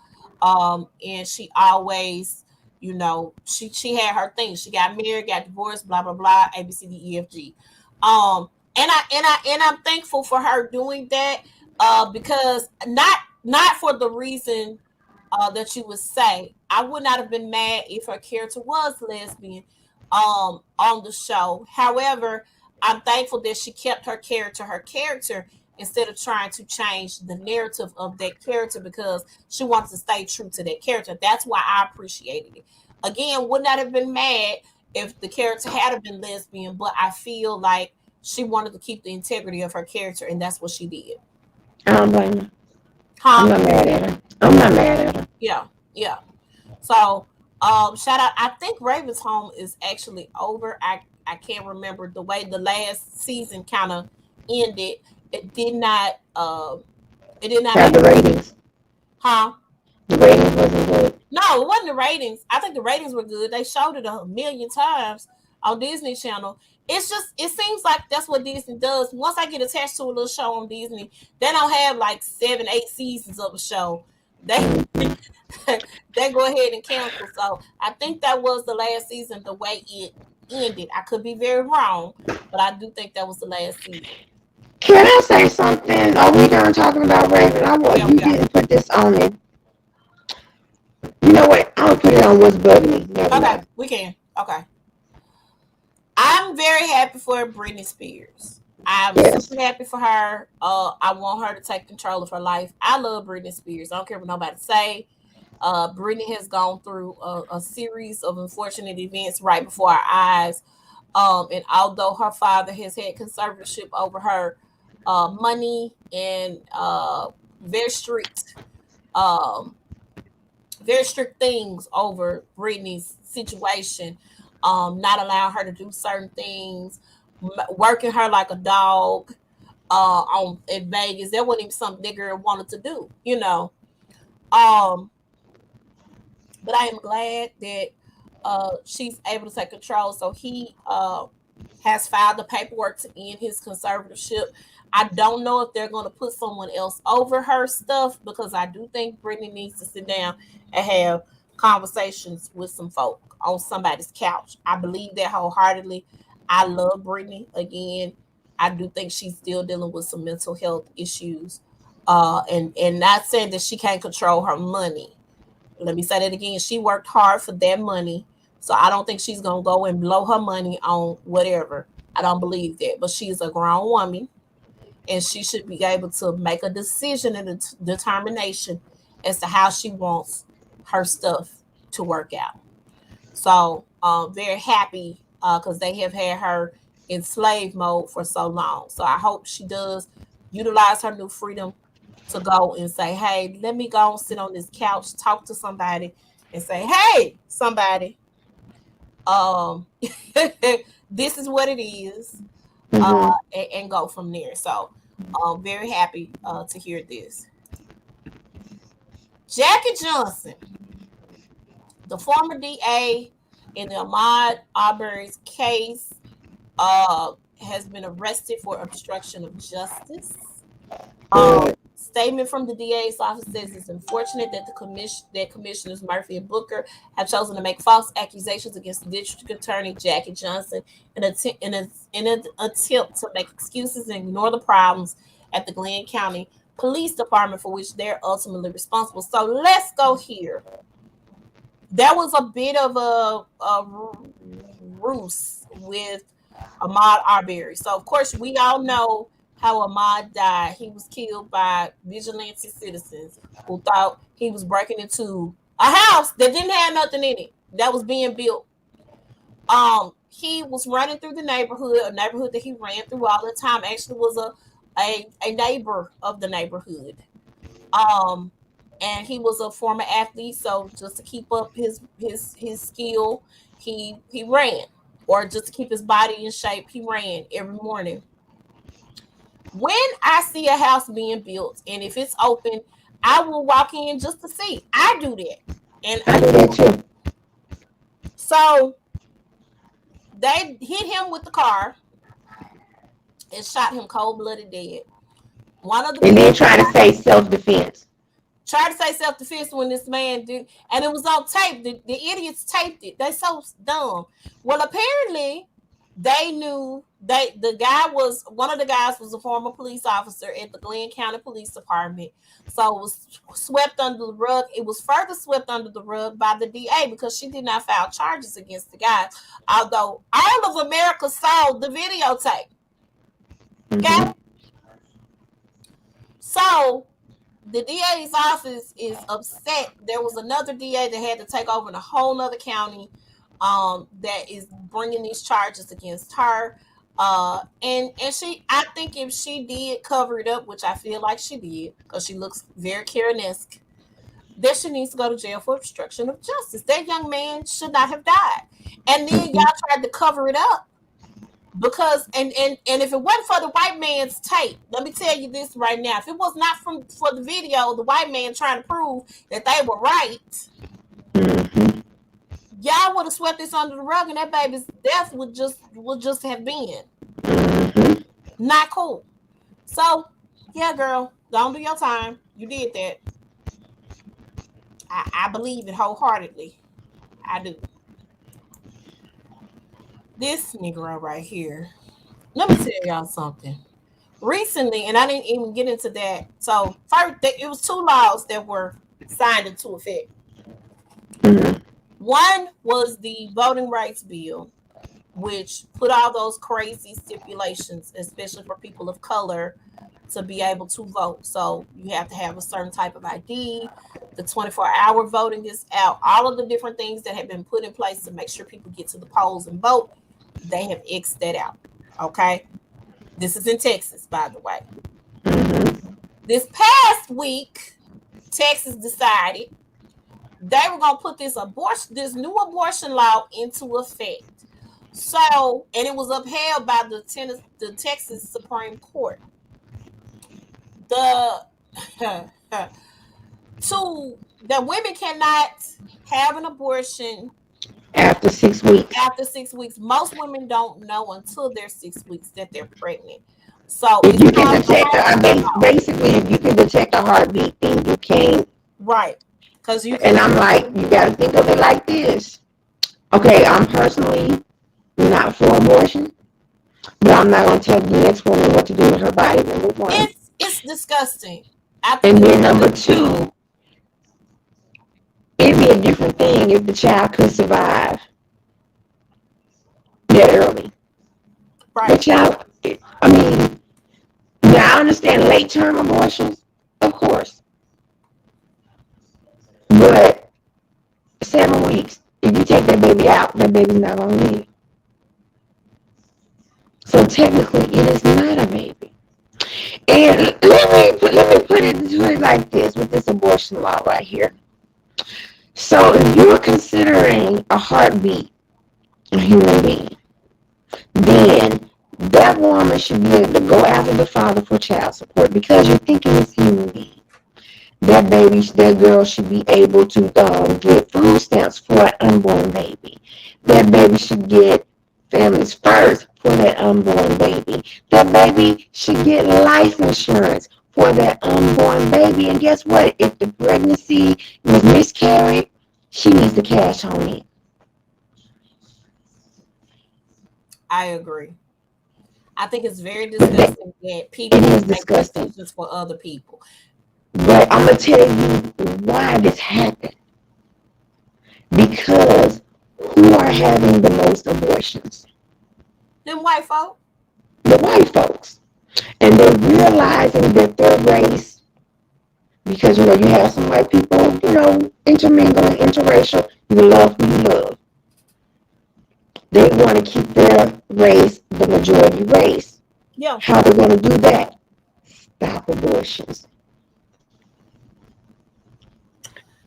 and she always, she had her thing. She got married, got divorced, blah blah blah, A B C D E F G. And I'm thankful for her doing that. Because not for the reason that you would say. I would not have been mad if her character was lesbian on the show. However, I'm thankful that she kept her character instead of trying to change the narrative of that character, because she wants to stay true to that character. That's why I appreciated it. Again, would not have been mad if the character had been lesbian, but I feel like she wanted to keep the integrity of her character, and that's what she did. I don't blame her. I'm not mad at her. Yeah. So, shout out. I think Raven's Home is actually over. I can't remember the way the last season kind of ended. It did not have the ratings. The ratings wasn't good. No, it wasn't the ratings. I think the ratings were good. They showed it 1,000,000 times on Disney Channel. It seems like that's what Disney does. Once I get attached to a little show on Disney, they don't have like 7, 8 seasons of a show. They go ahead and cancel. So I think that was the last season, the way it ended. I could be very wrong, but I do think that was the last season. Can I say something? Are we done talking about Raven? You didn't put this on it. You know what? I'll put it on what's bugging me. Okay, we can. Okay. I'm very happy for Britney Spears. I'm super happy for her. I want her to take control of her life. I love Britney Spears. I don't care what nobody say. Britney has gone through a series of unfortunate events right before our eyes. And although her father has had conservatorship over her money and very strict things over Britney's situation, not allowing her to do certain things, working her like a dog in Vegas. That wasn't even something that girl wanted to do, But I am glad that she's able to take control. So he has filed the paperwork to end his conservatorship. I don't know if they're going to put someone else over her stuff, because I do think Brittany needs to sit down and have conversations with some folk on somebody's couch. I believe that wholeheartedly. I love Brittany. Again, I do think she's still dealing with some mental health issues. And not saying that she can't control her money. Let me say that again. She worked hard for that money. So I don't think she's going to go and blow her money on whatever. I don't believe that. But she's a grown woman, and she should be able to make a decision and a determination as to how she wants her stuff to work out. So very happy because they have had her in slave mode for so long. So I hope she does utilize her new freedom to go and say, hey, let me go and sit on this couch, talk to somebody, and say, hey, somebody, this is what it is, and go from there. So I'm very happy to hear this. Jackie Johnson, the former DA in the Ahmaud Arbery's case, has been arrested for obstruction of justice. Statement from the DA's office says it's unfortunate that Commissioners Murphy and Booker have chosen to make false accusations against District Attorney Jackie Johnson in an attempt to make excuses and ignore the problems at the Glenn County Police Department for which they're ultimately responsible. So let's go here. There was a bit of a ruse with Ahmaud Arbery. So, of course, we all know how Ahmaud died. He was killed by vigilante citizens who thought he was breaking into a house that didn't have nothing in it, that was being built. He was running through the neighborhood, a neighborhood that he ran through all the time. Actually was a neighbor of the neighborhood. And he was a former athlete, so just to keep up his skill, he ran, or just to keep his body in shape, he ran every morning. When I see a house being built, and if it's open, I will walk in just to see. I do that, and I do that too. So they hit him with the car and shot him cold-blooded dead. And then trying to say self-defense. Tried to say self-defense when this man did, and it was on tape. The idiots taped it. They so dumb. Well, apparently they knew the guy was, one of the guys was a former police officer at the Glenn County Police Department. So it was swept under the rug. It was further swept under the rug by the DA because she did not file charges against the guy, although all of America saw the videotape. Okay? So the DA's office is upset. There was another DA that had to take over in a whole nother county that is bringing these charges against her. And she, I think if she did cover it up, which I feel like she did, because she looks very Karen-esque, that she needs to go to jail for obstruction of justice. That young man should not have died. And then y'all tried to cover it up. Because and if it wasn't for the white man's tape, let me tell you this right now. If it was not for the video, the white man trying to prove that they were right, y'all would have swept this under the rug, and that baby's death would just have been not cool. So yeah, girl, don't do your time. You did that. I believe it wholeheartedly. I do. This Negro right here. Let me tell y'all something. Recently, and I didn't even get into that. So first, it was two laws that were signed into effect. One was the voting rights bill, which put all those crazy stipulations, especially for people of color, to be able to vote. So you have to have a certain type of ID. The 24-hour voting is out. All of the different things that have been put in place to make sure people get to the polls and vote, they have X'd that out. Okay? This is in Texas, by the way. This past week, Texas decided they were going to put this new abortion law into effect. So, and it was upheld by the Texas Supreme Court. That women cannot have an abortion After 6 weeks. After 6 weeks, most women don't know until they're 6 weeks that they're pregnant. So If it's you can called the detect, basically, if you can detect a heartbeat, then you can. right, because you And can. I'm like, you got to think of it like this. Okay, I'm personally not for abortion, but I'm not going to tell the next woman what to do with her body. Number one. It's disgusting. I think And it's then number two, it'd be a different thing if the child could survive that early. The right. child, I mean, yeah, I understand late term abortions, of course, but 7 weeks, if you take that baby out, that baby's not going to live. So technically, it is not a baby. And let me put it like this with this abortion law right here. So if you're considering a heartbeat a human being, then that woman should be able to go after the father for child support because you're thinking it's human being. That baby, that girl should be able to get food stamps for an unborn baby. That baby should get families first for that unborn baby. That baby should get life insurance for that unborn baby. And guess what? If the pregnancy was miscarried, she needs the cash on it. I agree. I think it's very That, disgusting that it people is make disgusting. decisions for other people. But I'm going to tell you why this happened. Because who are having the most abortions? Them white folk. The white folks. And they're realizing that their race, because you have some white people, intermingling, interracial, you love who you love. They want to keep their race the majority race. Yeah. How they're going to do that? Stop abortions.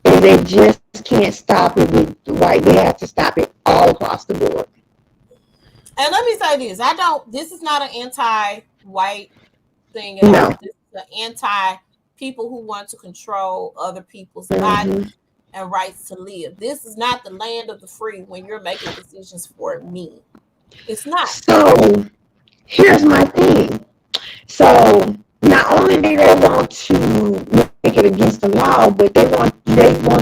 And they just can't stop it with the white. They have to stop it all across the board. And let me say this: This is not an anti-white thing at No. all. This is an anti-people who want to control other people's Mm-hmm. bodies and rights to live. This is not the land of the free when you're making decisions for me. It's not. So here's my thing. So not only do they want to make it against the law, but they want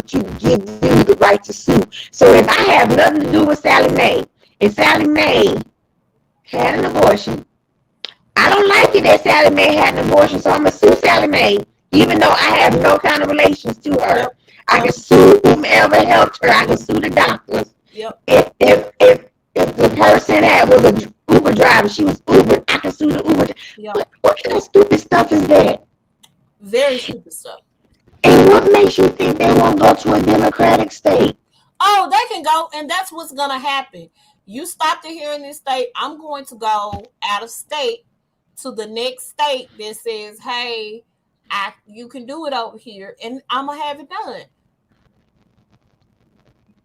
to give them the right to sue. So if I have nothing to do with Sally Mae, and Sally Mae had an abortion, I don't like it that Sally Mae had an abortion, so I'm gonna sue Sally Mae, even though I have no kind of relations to her. Yep. I Yep. can sue whomever helped her. I can sue the doctors. Yep. If the person was an Uber driver, she was Uber, I can sue the Uber. Yep. What kind of stupid stuff is that? Very stupid stuff. And what makes you think they won't go to a democratic state? Oh, they can go, and that's what's gonna happen. You stopped it here in this state. I'm going to go out of state to the next state that says, "Hey, you can do it over here," and I'm gonna have it done.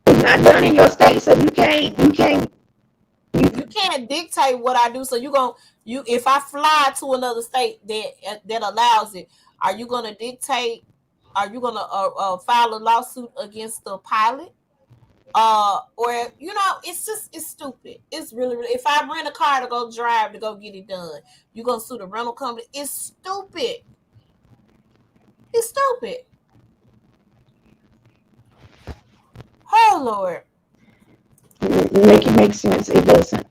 It's not done in your state, so You can't dictate what I do. So if I fly to another state that allows it, are you gonna dictate? Are you gonna file a lawsuit against the pilot? Or it's stupid. It's really if I rent a car to go drive to go get it done, you gonna sue the rental company. It's stupid. It's stupid. Oh Lord. make it make sense. It doesn't.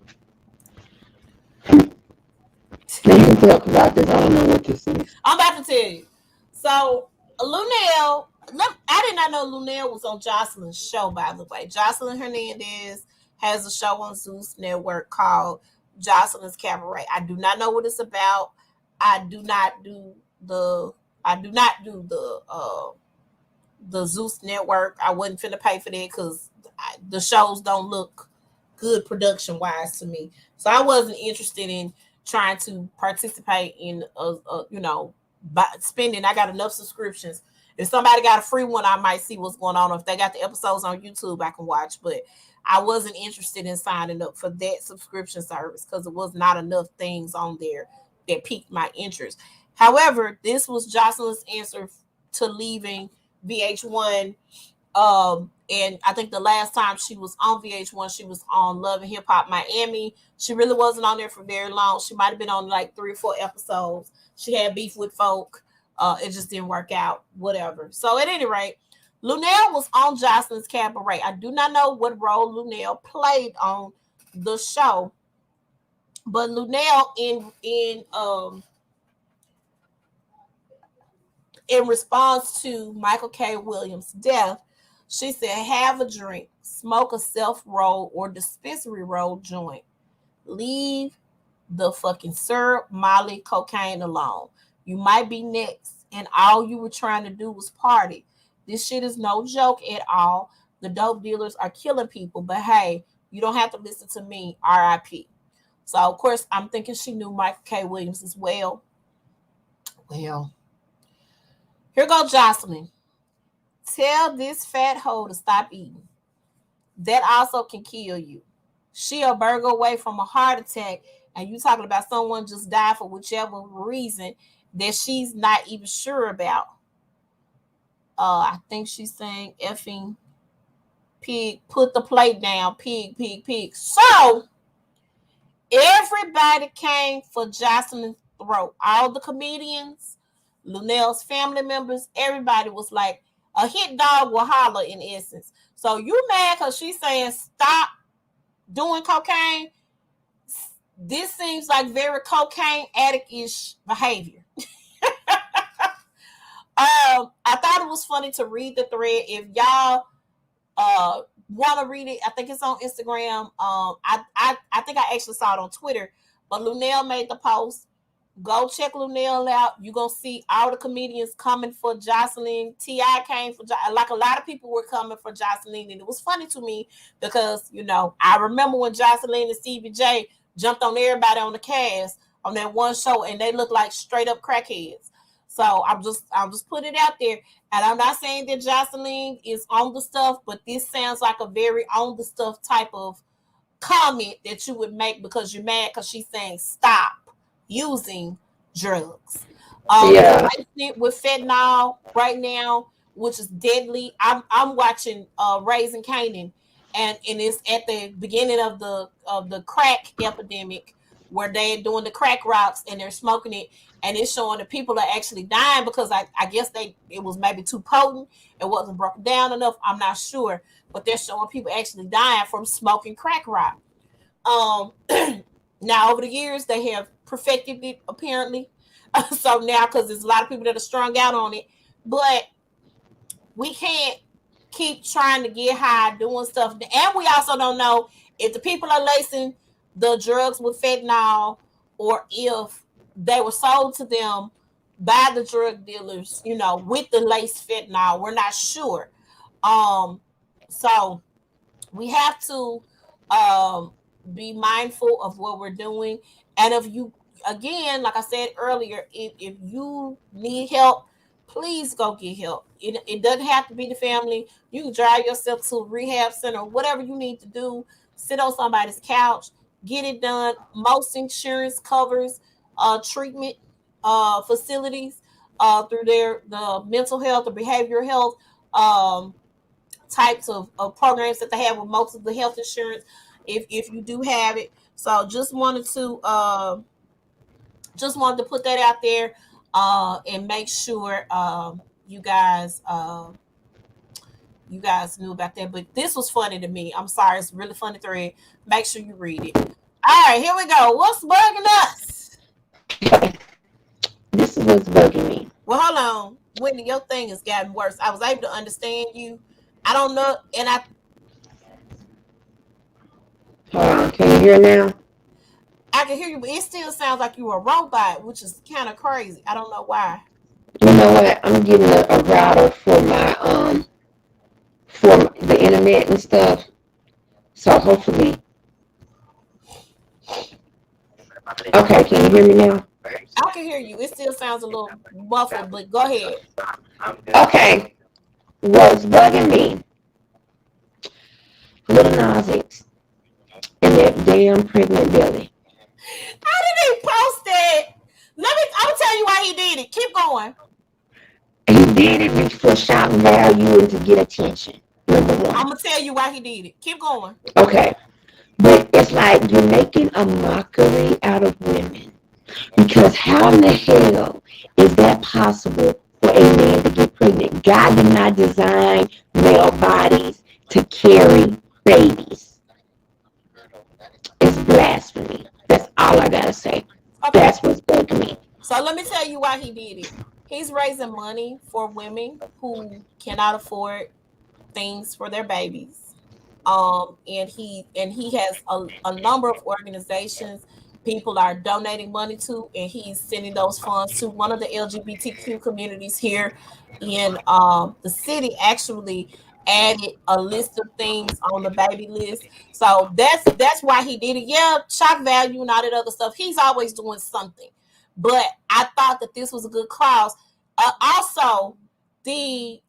Now you can talk about this. I don't know what this is. I'm about to tell you. So Lunel, I did not know Lunel was on Jocelyn's show, by the way. Jocelyn Hernandez has a show on Zeus Network called Jocelyn's Cabaret. I do not know what it's about. I do not do the the Zeus Network. I wasn't finna pay for that because the shows don't look good production wise to me. So I wasn't interested in trying to participate in spending. I got enough subscriptions. If somebody got a free one, I might see what's going on. If they got the episodes on YouTube, I can watch. But I wasn't interested in signing up for that subscription service because it was not enough things on there that piqued my interest. However, this was Jocelyn's answer to leaving VH1 And I think the last time she was on VH1, she was on Love and Hip Hop Miami. She really wasn't on there for very long. She might have been on like 3 or 4 episodes. She had beef with folk. It just didn't work out, whatever. So at any rate, Luenell was on Jocelyn's Cabaret. I do not know what role Luenell played on the show, but Luenell in response to Mcclain Williams' death, she said, have a drink, smoke a self-roll or dispensary roll joint. Leave the fucking syrup, Molly, cocaine alone. You might be next, and all you were trying to do was party. This shit is no joke at all. The dope dealers are killing people, but hey, you don't have to listen to me, R.I.P. So, of course, I'm thinking she knew Mcclain Williams as well. Well, here goes Jocelyn. Tell this fat hoe to stop eating. That also can kill you. She a burger away from a heart attack, and you talking about someone just died for whichever reason that she's not even sure about. I think she's saying effing pig, put the plate down, pig, pig, pig. So everybody came for Jocelyn's throat. All the comedians, Luenell's family members, everybody was like, a hit dog will holler in essence. So you mad because she's saying stop doing cocaine? This seems like very cocaine addict-ish behavior. I thought it was funny to read the thread. If y'all want to read it, I think it's on Instagram. I think I actually saw it on Twitter, but Luenell made the post. Go check Luenell out. You're going to see all the comedians coming for Jocelyn. T.I. came for, like a lot of people were coming for Jocelyn. And it was funny to me because, you know, I remember when Jocelyn and Stevie J jumped on everybody on the cast on that one show and they looked like straight up crackheads. So I'll just put it out there. And I'm not saying that Jocelyn is on the stuff, but this sounds like a very on the stuff type of comment that you would make because you're mad because she's saying stop using drugs. With fentanyl right now, which is deadly. I'm watching Raising Kanan, and it's at the beginning of the crack epidemic where they're doing the crack rocks and they're smoking it, and it's showing that people are actually dying because I guess it was maybe too potent. It wasn't broken down enough. I'm not sure, but they're showing people actually dying from smoking crack rock. Now over the years they have perfected it apparently. So now, because there's a lot of people that are strung out on it, but we can't keep trying to get high doing stuff. And we also don't know if the people are lacing the drugs with fentanyl or if they were sold to them by the drug dealers, you know, with the laced fentanyl. We're not sure. So we have to be mindful of what we're doing. And if you, again, like I said earlier, if you need help, please go get help. It doesn't have to be the family. You can drive yourself to a rehab center, whatever you need to do. Sit on somebody's couch, get it done. Most insurance covers treatment facilities through the mental health or behavioral health types of programs that they have with most of the health insurance. If you do have it. So just wanted to put that out there and make sure you guys knew about that. But this was funny to me. I'm sorry, it's a really funny thread. Make sure you read it. All right, here we go. What's bugging us? This is what's bugging me. Well, hold on. Wendy, your thing has gotten worse. I was able to understand you. I don't know, and Can you hear now? I can hear you, but it still sounds like you're a robot, which is kind of crazy. I don't know why. You know what? I'm getting a router for my for the internet and stuff. So hopefully. Okay, can you hear me now? I can hear you. It still sounds a little muffled, but go ahead. Okay. What's bugging me? Little Nas X and that damn pregnant belly. How did he post that? I'll tell you why he did it. Keep going. He did it for shock value and to get attention. Number one. I'm gonna tell you why he did it. Keep going. Okay. But it's like you're making a mockery out of women. Because how in the hell is that possible for a man to get pregnant? God did not design male bodies to carry babies. It's blasphemy. That's all I gotta say. Okay. That's what's bugging me. So let me tell you why he did it. He's raising money for women who cannot afford things for their babies. And he has a number of organizations people are donating money to, and he's sending those funds to one of the LGBTQ communities here in the city. Actually added a list of things on the baby list. So that's why he did it. Yeah, shock value and all that other stuff. He's always doing something. But I thought that this was a good cause. Also, the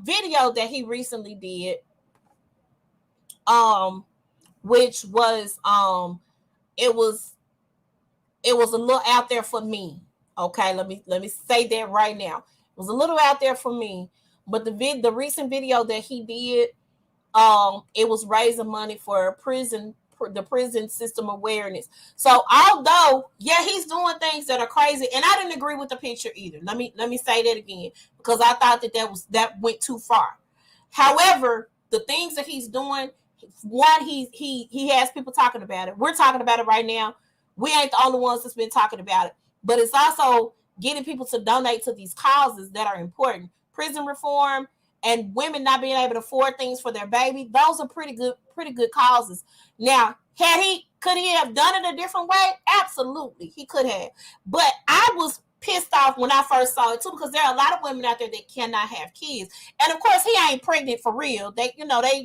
video that he recently did, which was it was a little out there for me. Okay, let me say that right now. It was a little out there for me, but the recent video that he did, it was raising money for the prison system awareness. So although, yeah, he's doing things that are crazy, and I didn't agree with the picture either. Let me say that again, because I thought that went too far. However, the things that he's doing, one, he has people talking about it. We're talking about it right now. We ain't the only ones that's been talking about it, but it's also getting people to donate to these causes that are important. Prison reform and women not being able to afford things for their baby. Those are pretty good causes. Now, could he have done it a different way? Absolutely, he could have. But I was pissed off when I first saw it too, because there are a lot of women out there that cannot have kids. And of course, he ain't pregnant for real. They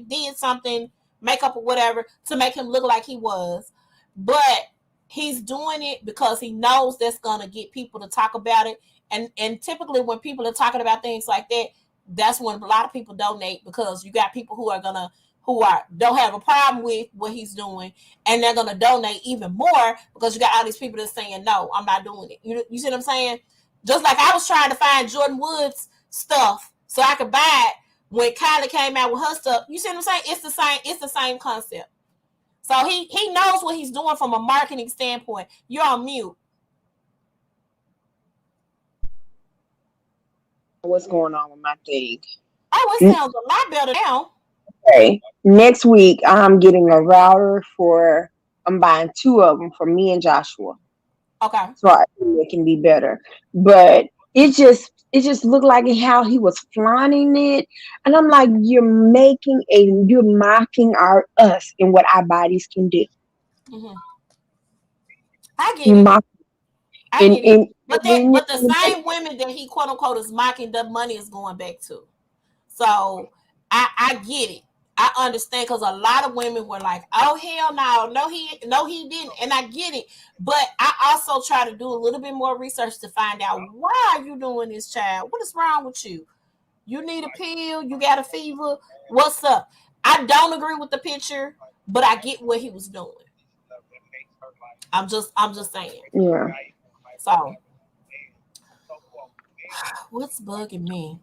did something, makeup or whatever, to make him look like he was. But he's doing it because he knows that's gonna get people to talk about it. And typically when people are talking about things like that, that's when a lot of people donate, because you got people who don't have a problem with what he's doing, and they're gonna donate even more because you got all these people that's saying, no, I'm not doing it. You see what I'm saying? Just like I was trying to find Jordan Woods stuff so I could buy it when Kylie came out with her stuff. You see what I'm saying? It's the same concept. So he knows what he's doing from a marketing standpoint. You're on mute. What's going on with my thing? Oh, it sounds a lot better now. Okay. Next week, I'm getting a router for. I'm buying two of them for me and Joshua, Okay. so I think it can be better. But it just looked like how he was flaunting it, and I'm like, you're mocking us and what our bodies can do. Mm-hmm. I get You it. mock I get it. But and the same women that he quote unquote is mocking, the money is going back to. So I get it. I understand, because a lot of women were like, "Oh hell no he didn't," and I get it. But I also try to do a little bit more research to find out, why are you doing this, child? What is wrong with you? You need a pill? You got a fever? What's up? I don't agree with the picture, but I get what he was doing. I'm just saying. yeah. So what's bugging me?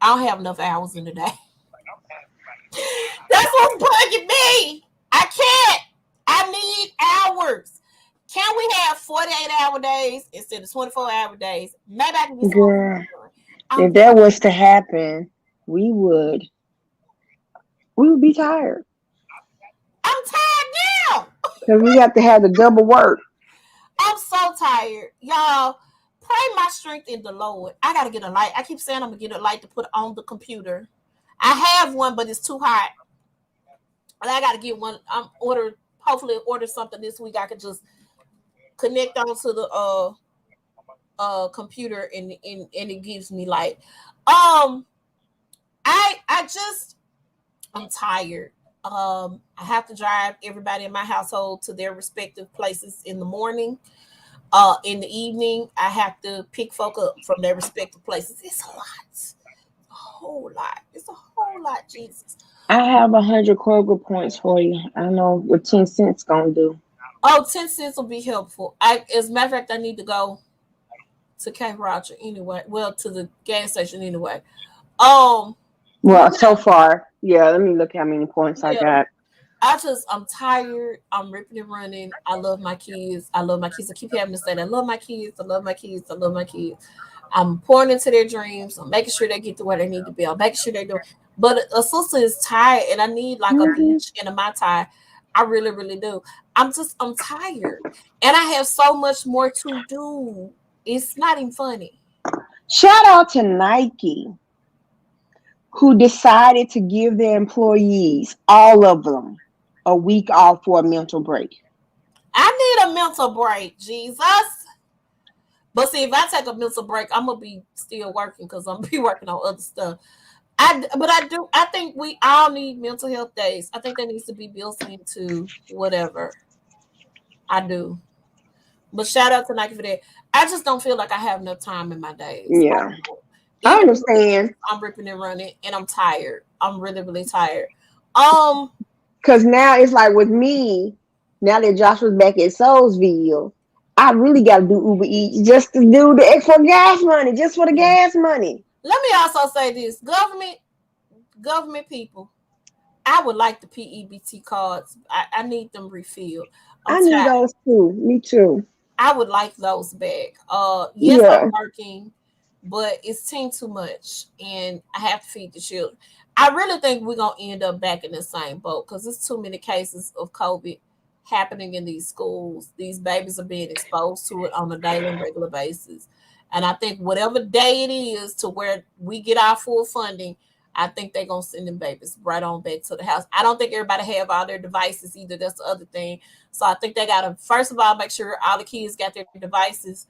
I don't have enough hours in the day. That's what's bugging me. I can't. I need hours. Can we have 48-hour days instead of 24-hour days? Maybe I can get some Girl, more. if that was to happen, we would be tired I'm tired now. because we have to have the double work. I'm so tired. Y'all, pray my strength in the Lord. I got to get a light. I keep saying I'm going to get a light to put on the computer. I have one, but it's too hot. And I got to get one. Hopefully order something this week. I could just connect onto the computer and it gives me light. I'm tired. I have to drive everybody in my household to their respective places in the morning. In the evening, I have to pick folk up from their respective places. It's a lot. A whole lot. It's a whole lot, Jesus. I have 100 Kroger points for you. I know what 10 cents gonna do. Oh, 10 cents will be helpful. As a matter of fact, I need to go to K. Roger anyway. Well, to the gas station anyway. Well, so far, yeah. Let me look how many points I Yeah. got. I'm tired. I'm ripping and running. I love my kids. I love my kids. I keep having to say that I love my kids. I love my kids. I love my kids. I'm pouring into their dreams. I'm making sure they get to where they need to be. I'm making sure they do. But a sister is tired, and I need like a Mhm. beach and a mai tai. I really, really do. I'm tired, and I have so much more to do. It's not even funny. Shout out to Nike, who decided to give their employees, all of them, a week off for a mental break. I need a mental break, Jesus. But see, if I take a mental break, I'm gonna be still working because I'm gonna be working on other stuff. I think we all need mental health days. I think that needs to be built into whatever I do. But shout out to Nike for that. I just don't feel like I have enough time in my days. Yeah, I Even with the kids, understand. I'm ripping and running, and I'm tired. I'm really, really tired. Um, Because now it's like with me, now that Joshua's back at Soulsville, I really got to do Uber Eats just to do the extra gas money, just for the yeah. gas money. Let me also say this: government people. I would like the PEBT cards. I need them refilled. I'm I need tired. those too. Me too. I would like those back. Yes, I'm Yeah. working, but it's too much, and I have to feed the children. I really think we're gonna end up back in the same boat because there's too many cases of COVID happening in these schools. These babies are being exposed to it on a daily and regular basis, and I think whatever day it is to where we get our full funding, I think they're gonna send them babies right on back to the house. I don't think everybody have all their devices either. That's the other thing. So I think they gotta first of all make sure all the kids got their devices.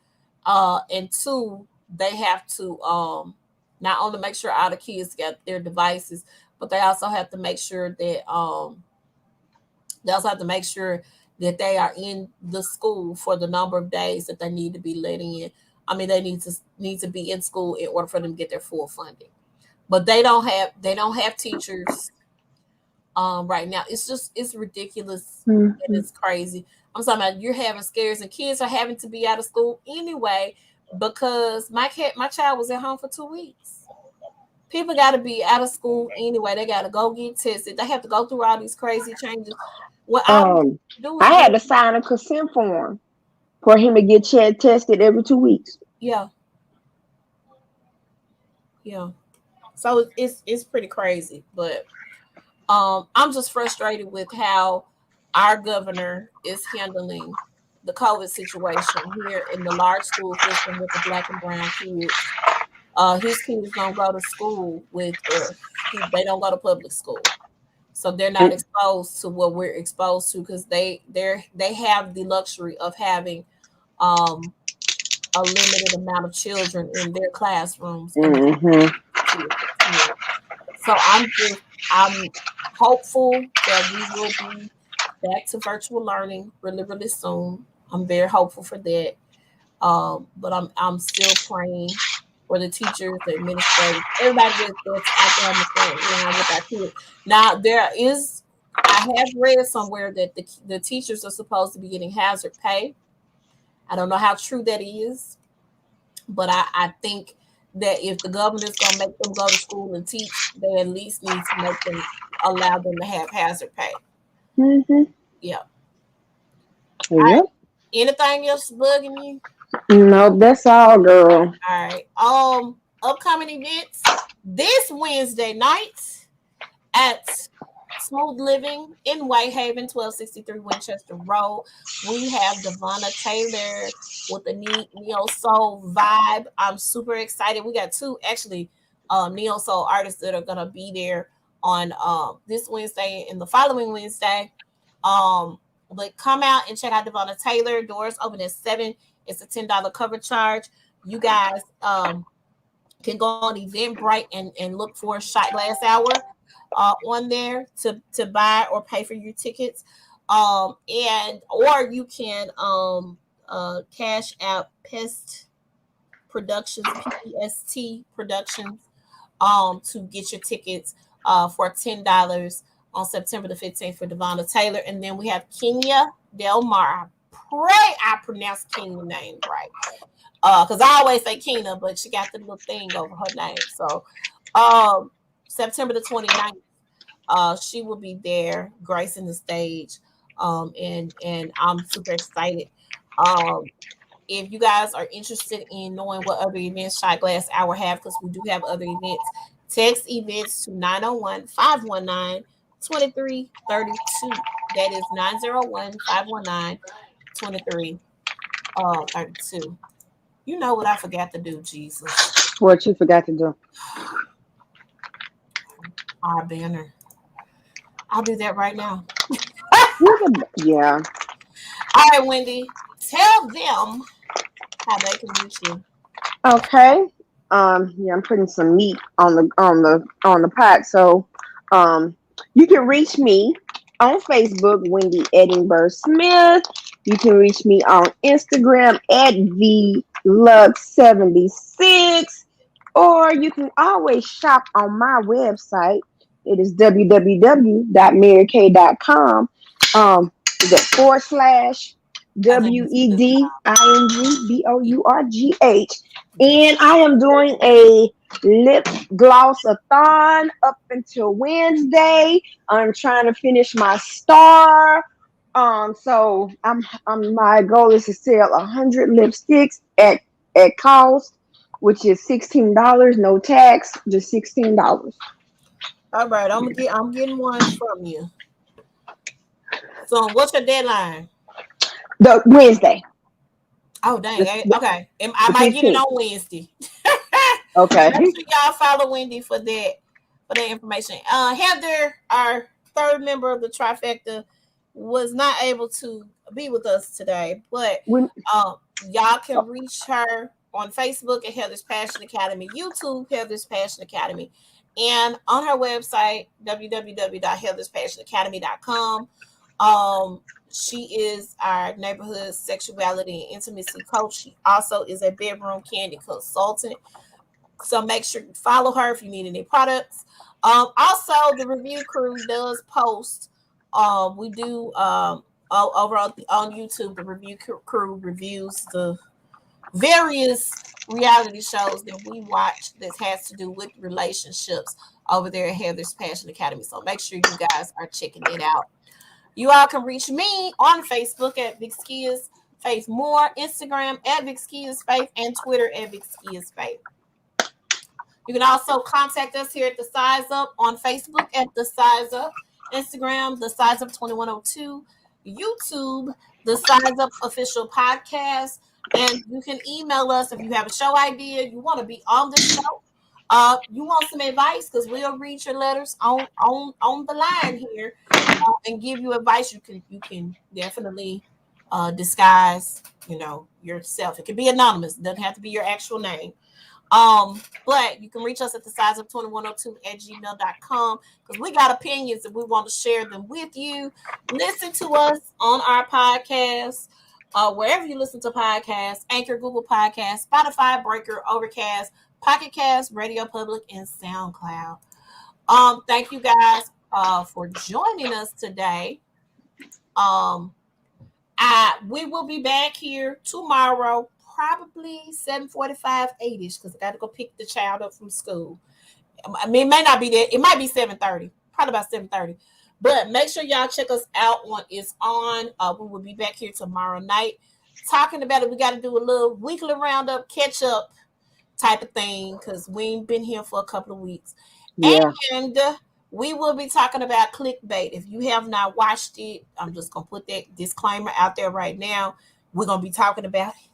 And two, they have to not only make sure all the kids got their devices, but they also have to make sure that they also have to make sure that they are in the school for the number of days that they need to be let in. I mean, they need to be in school in order for them to get their full funding. But they don't have teachers right now. It's ridiculous and Mhm. it's crazy. I'm talking about you're having scares and kids are having to be out of school anyway because my child was at home for 2 weeks. People got to be out of school anyway. They got to go get tested. They have to go through all these crazy changes. What all we Um, do is I had get to sign a consent form for him to get tested every 2 weeks. yeah, yeah. So it's pretty crazy, but I'm just frustrated with how our governor is handling the COVID situation here in the large school system with the black and brown kids. His kids don't go to school with us. They don't go to public school, so they're not And, exposed to what we're exposed to because they have the luxury of having um, a limited amount of children in their classrooms and the hmm kids attend. So I'm hopeful that we will be back to virtual learning really, really soon. I'm very hopeful for that. But I'm still praying for the teachers, the administrators, everybody that's out there on the front line with our kids. Now I have read somewhere that the teachers are supposed to be getting hazard pay. I don't know how true that is, but I think that if the governor's gonna make them go to school and teach, they at least need to make them allow them to have hazard pay. hmm Yeah. All right. Yep. Anything else bugging you? Nope, that's all, girl. All right. Upcoming events this Wednesday night at Smooth Living in Whitehaven, 1263 Winchester Road. We have Devonna Taylor with the neo soul vibe. I'm super excited. We got two actually neo soul artists that are gonna be there on this Wednesday and the following Wednesday. Um, but come out and check out Devonna Taylor. Doors open at 7. It's a $10 cover charge. You guys can go on Eventbrite and look for Shot Glass Hour on there to buy or pay for your tickets. And or you can cash out Pest Productions, PEST Productions, to get your tickets for $10 on September the 15th for Devonna Taylor. And then we have Kenya Del Mar. Pray I pronounce Kenya's name right. Because I always say Kena, but she got the little thing over her name. So September the 29th. She will be there gracing the stage. And I'm super excited. If you guys are interested in knowing what other events Shot Glass Hour have, because we do have other events, text events to 901-519-2332. That is 901-519-2332. You know what I forgot to do, Jesus. What you forgot to do? Our banner. I'll do that right now. Yeah. All right, Wendy, tell them how they can reach you. Okay. Yeah, I'm putting some meat on the pot. So, you can reach me on Facebook, Wendy Edingbourgh Smith. You can reach me on Instagram at VLux76, or you can always shop on my website. It is www.marykay.com. The WEDINGBOURGH. And I am doing a lip gloss-a-thon up until Wednesday. I'm trying to finish my star. So my goal is to sell 100 lipsticks at cost, which is $16, no tax, just $16. All right, I'm getting one from you. So, what's your deadline? The Wednesday. Oh, dang. Okay. I might get it on Wednesday. Okay. Make sure y'all follow Wendy for that information. Heather, our third member of the trifecta, was not able to be with us today, but y'all can reach her on Facebook at Heather's Passion Academy, YouTube Heather's Passion Academy, and on her website www.HeathersPassionAcademy.com. She is our neighborhood sexuality and intimacy coach. She also is a bedroom candy consultant. So make sure you follow her if you need any products. Also, the review crew does post. We do over on YouTube. The review crew reviews the various reality shows that we watch that has to do with relationships over there at Heather's Passion Academy. So make sure you guys are checking it out. You all can reach me on Facebook at Vicskeyas Faith Moore, Instagram at Vicskeyas Faith, and Twitter at Vicskeyas Faith. You can also contact us here at The Size Up on Facebook at The Size Up, Instagram, The Size Up 2102, YouTube, The Size Up Official Podcast, and you can email us if you have a show idea, you want to be on the show, you want some advice, because we'll read your letters on the line here and give you advice. You can definitely disguise, yourself. It can be anonymous. It doesn't have to be your actual name. But you can reach us at thesizeup2102@gmail.com, because we got opinions and we want to share them with you. Listen to us on our podcast, wherever you listen to podcasts: Anchor, Google Podcasts, Spotify, Breaker, Overcast, Pocket Cast, Radio Public, and SoundCloud. Thank you guys for joining us today. We will be back here tomorrow, probably 7:45, 8ish, because I got to go pick the child up from school. I mean, it may not be that. It might be 7:30, probably about 7:30. But make sure y'all check us out on It's On. We will be back here tomorrow night talking about it. We got to do a little weekly roundup, catch up type of thing, because we ain't been here for a couple of weeks. Yeah. And we will be talking about clickbait. If you have not watched it, I'm just going to put that disclaimer out there right now. We're going to be talking about it.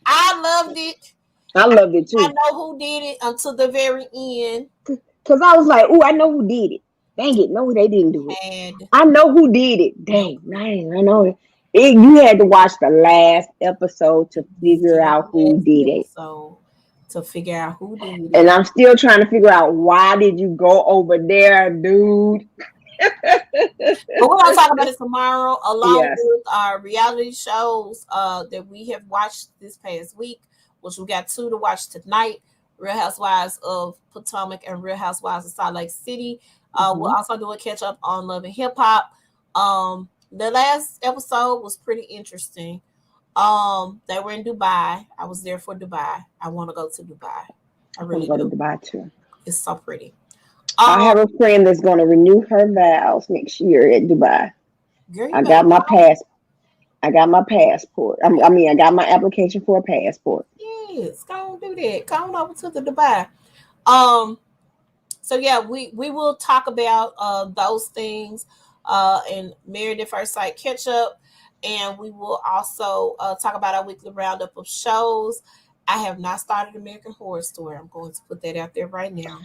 I loved it. I loved it too. I know who did it until the very end. Because I was like, I know who did it. Dang it. No, they didn't do it. And I know who did it. Dang, I know it. You had to watch the last episode to figure out who did it. So to figure out who did it. And I'm still trying to figure out, why did you go over there, dude? But we're going to talk about it tomorrow, along with our reality shows that we have watched this past week, which we got 2 to watch tonight: Real Housewives of Potomac and Real Housewives of Salt Lake City. We'll also do a catch up on Love and Hip Hop. The last episode was pretty interesting. They were in Dubai. I was there for Dubai. I want to go to Dubai. I I'm really going to do. Dubai too. It's so pretty. I have a friend that's going to renew her vows next year at Dubai. Girl, I got my passport. I got my application for a passport. Yes, go on do that. Go on over to the Dubai. So yeah, we will talk about those things in Married at First Sight catch up, and we will also talk about our weekly roundup of shows. I have not started American Horror Story. I'm going to put that out there right now.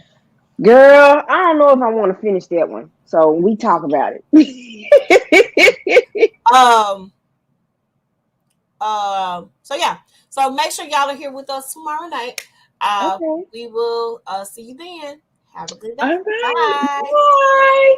Girl, I don't know if I want to finish that one. So we talk about it. So yeah. So make sure y'all are here with us tomorrow night. Okay. We will see you then. Have a good day. All right. Bye. Bye.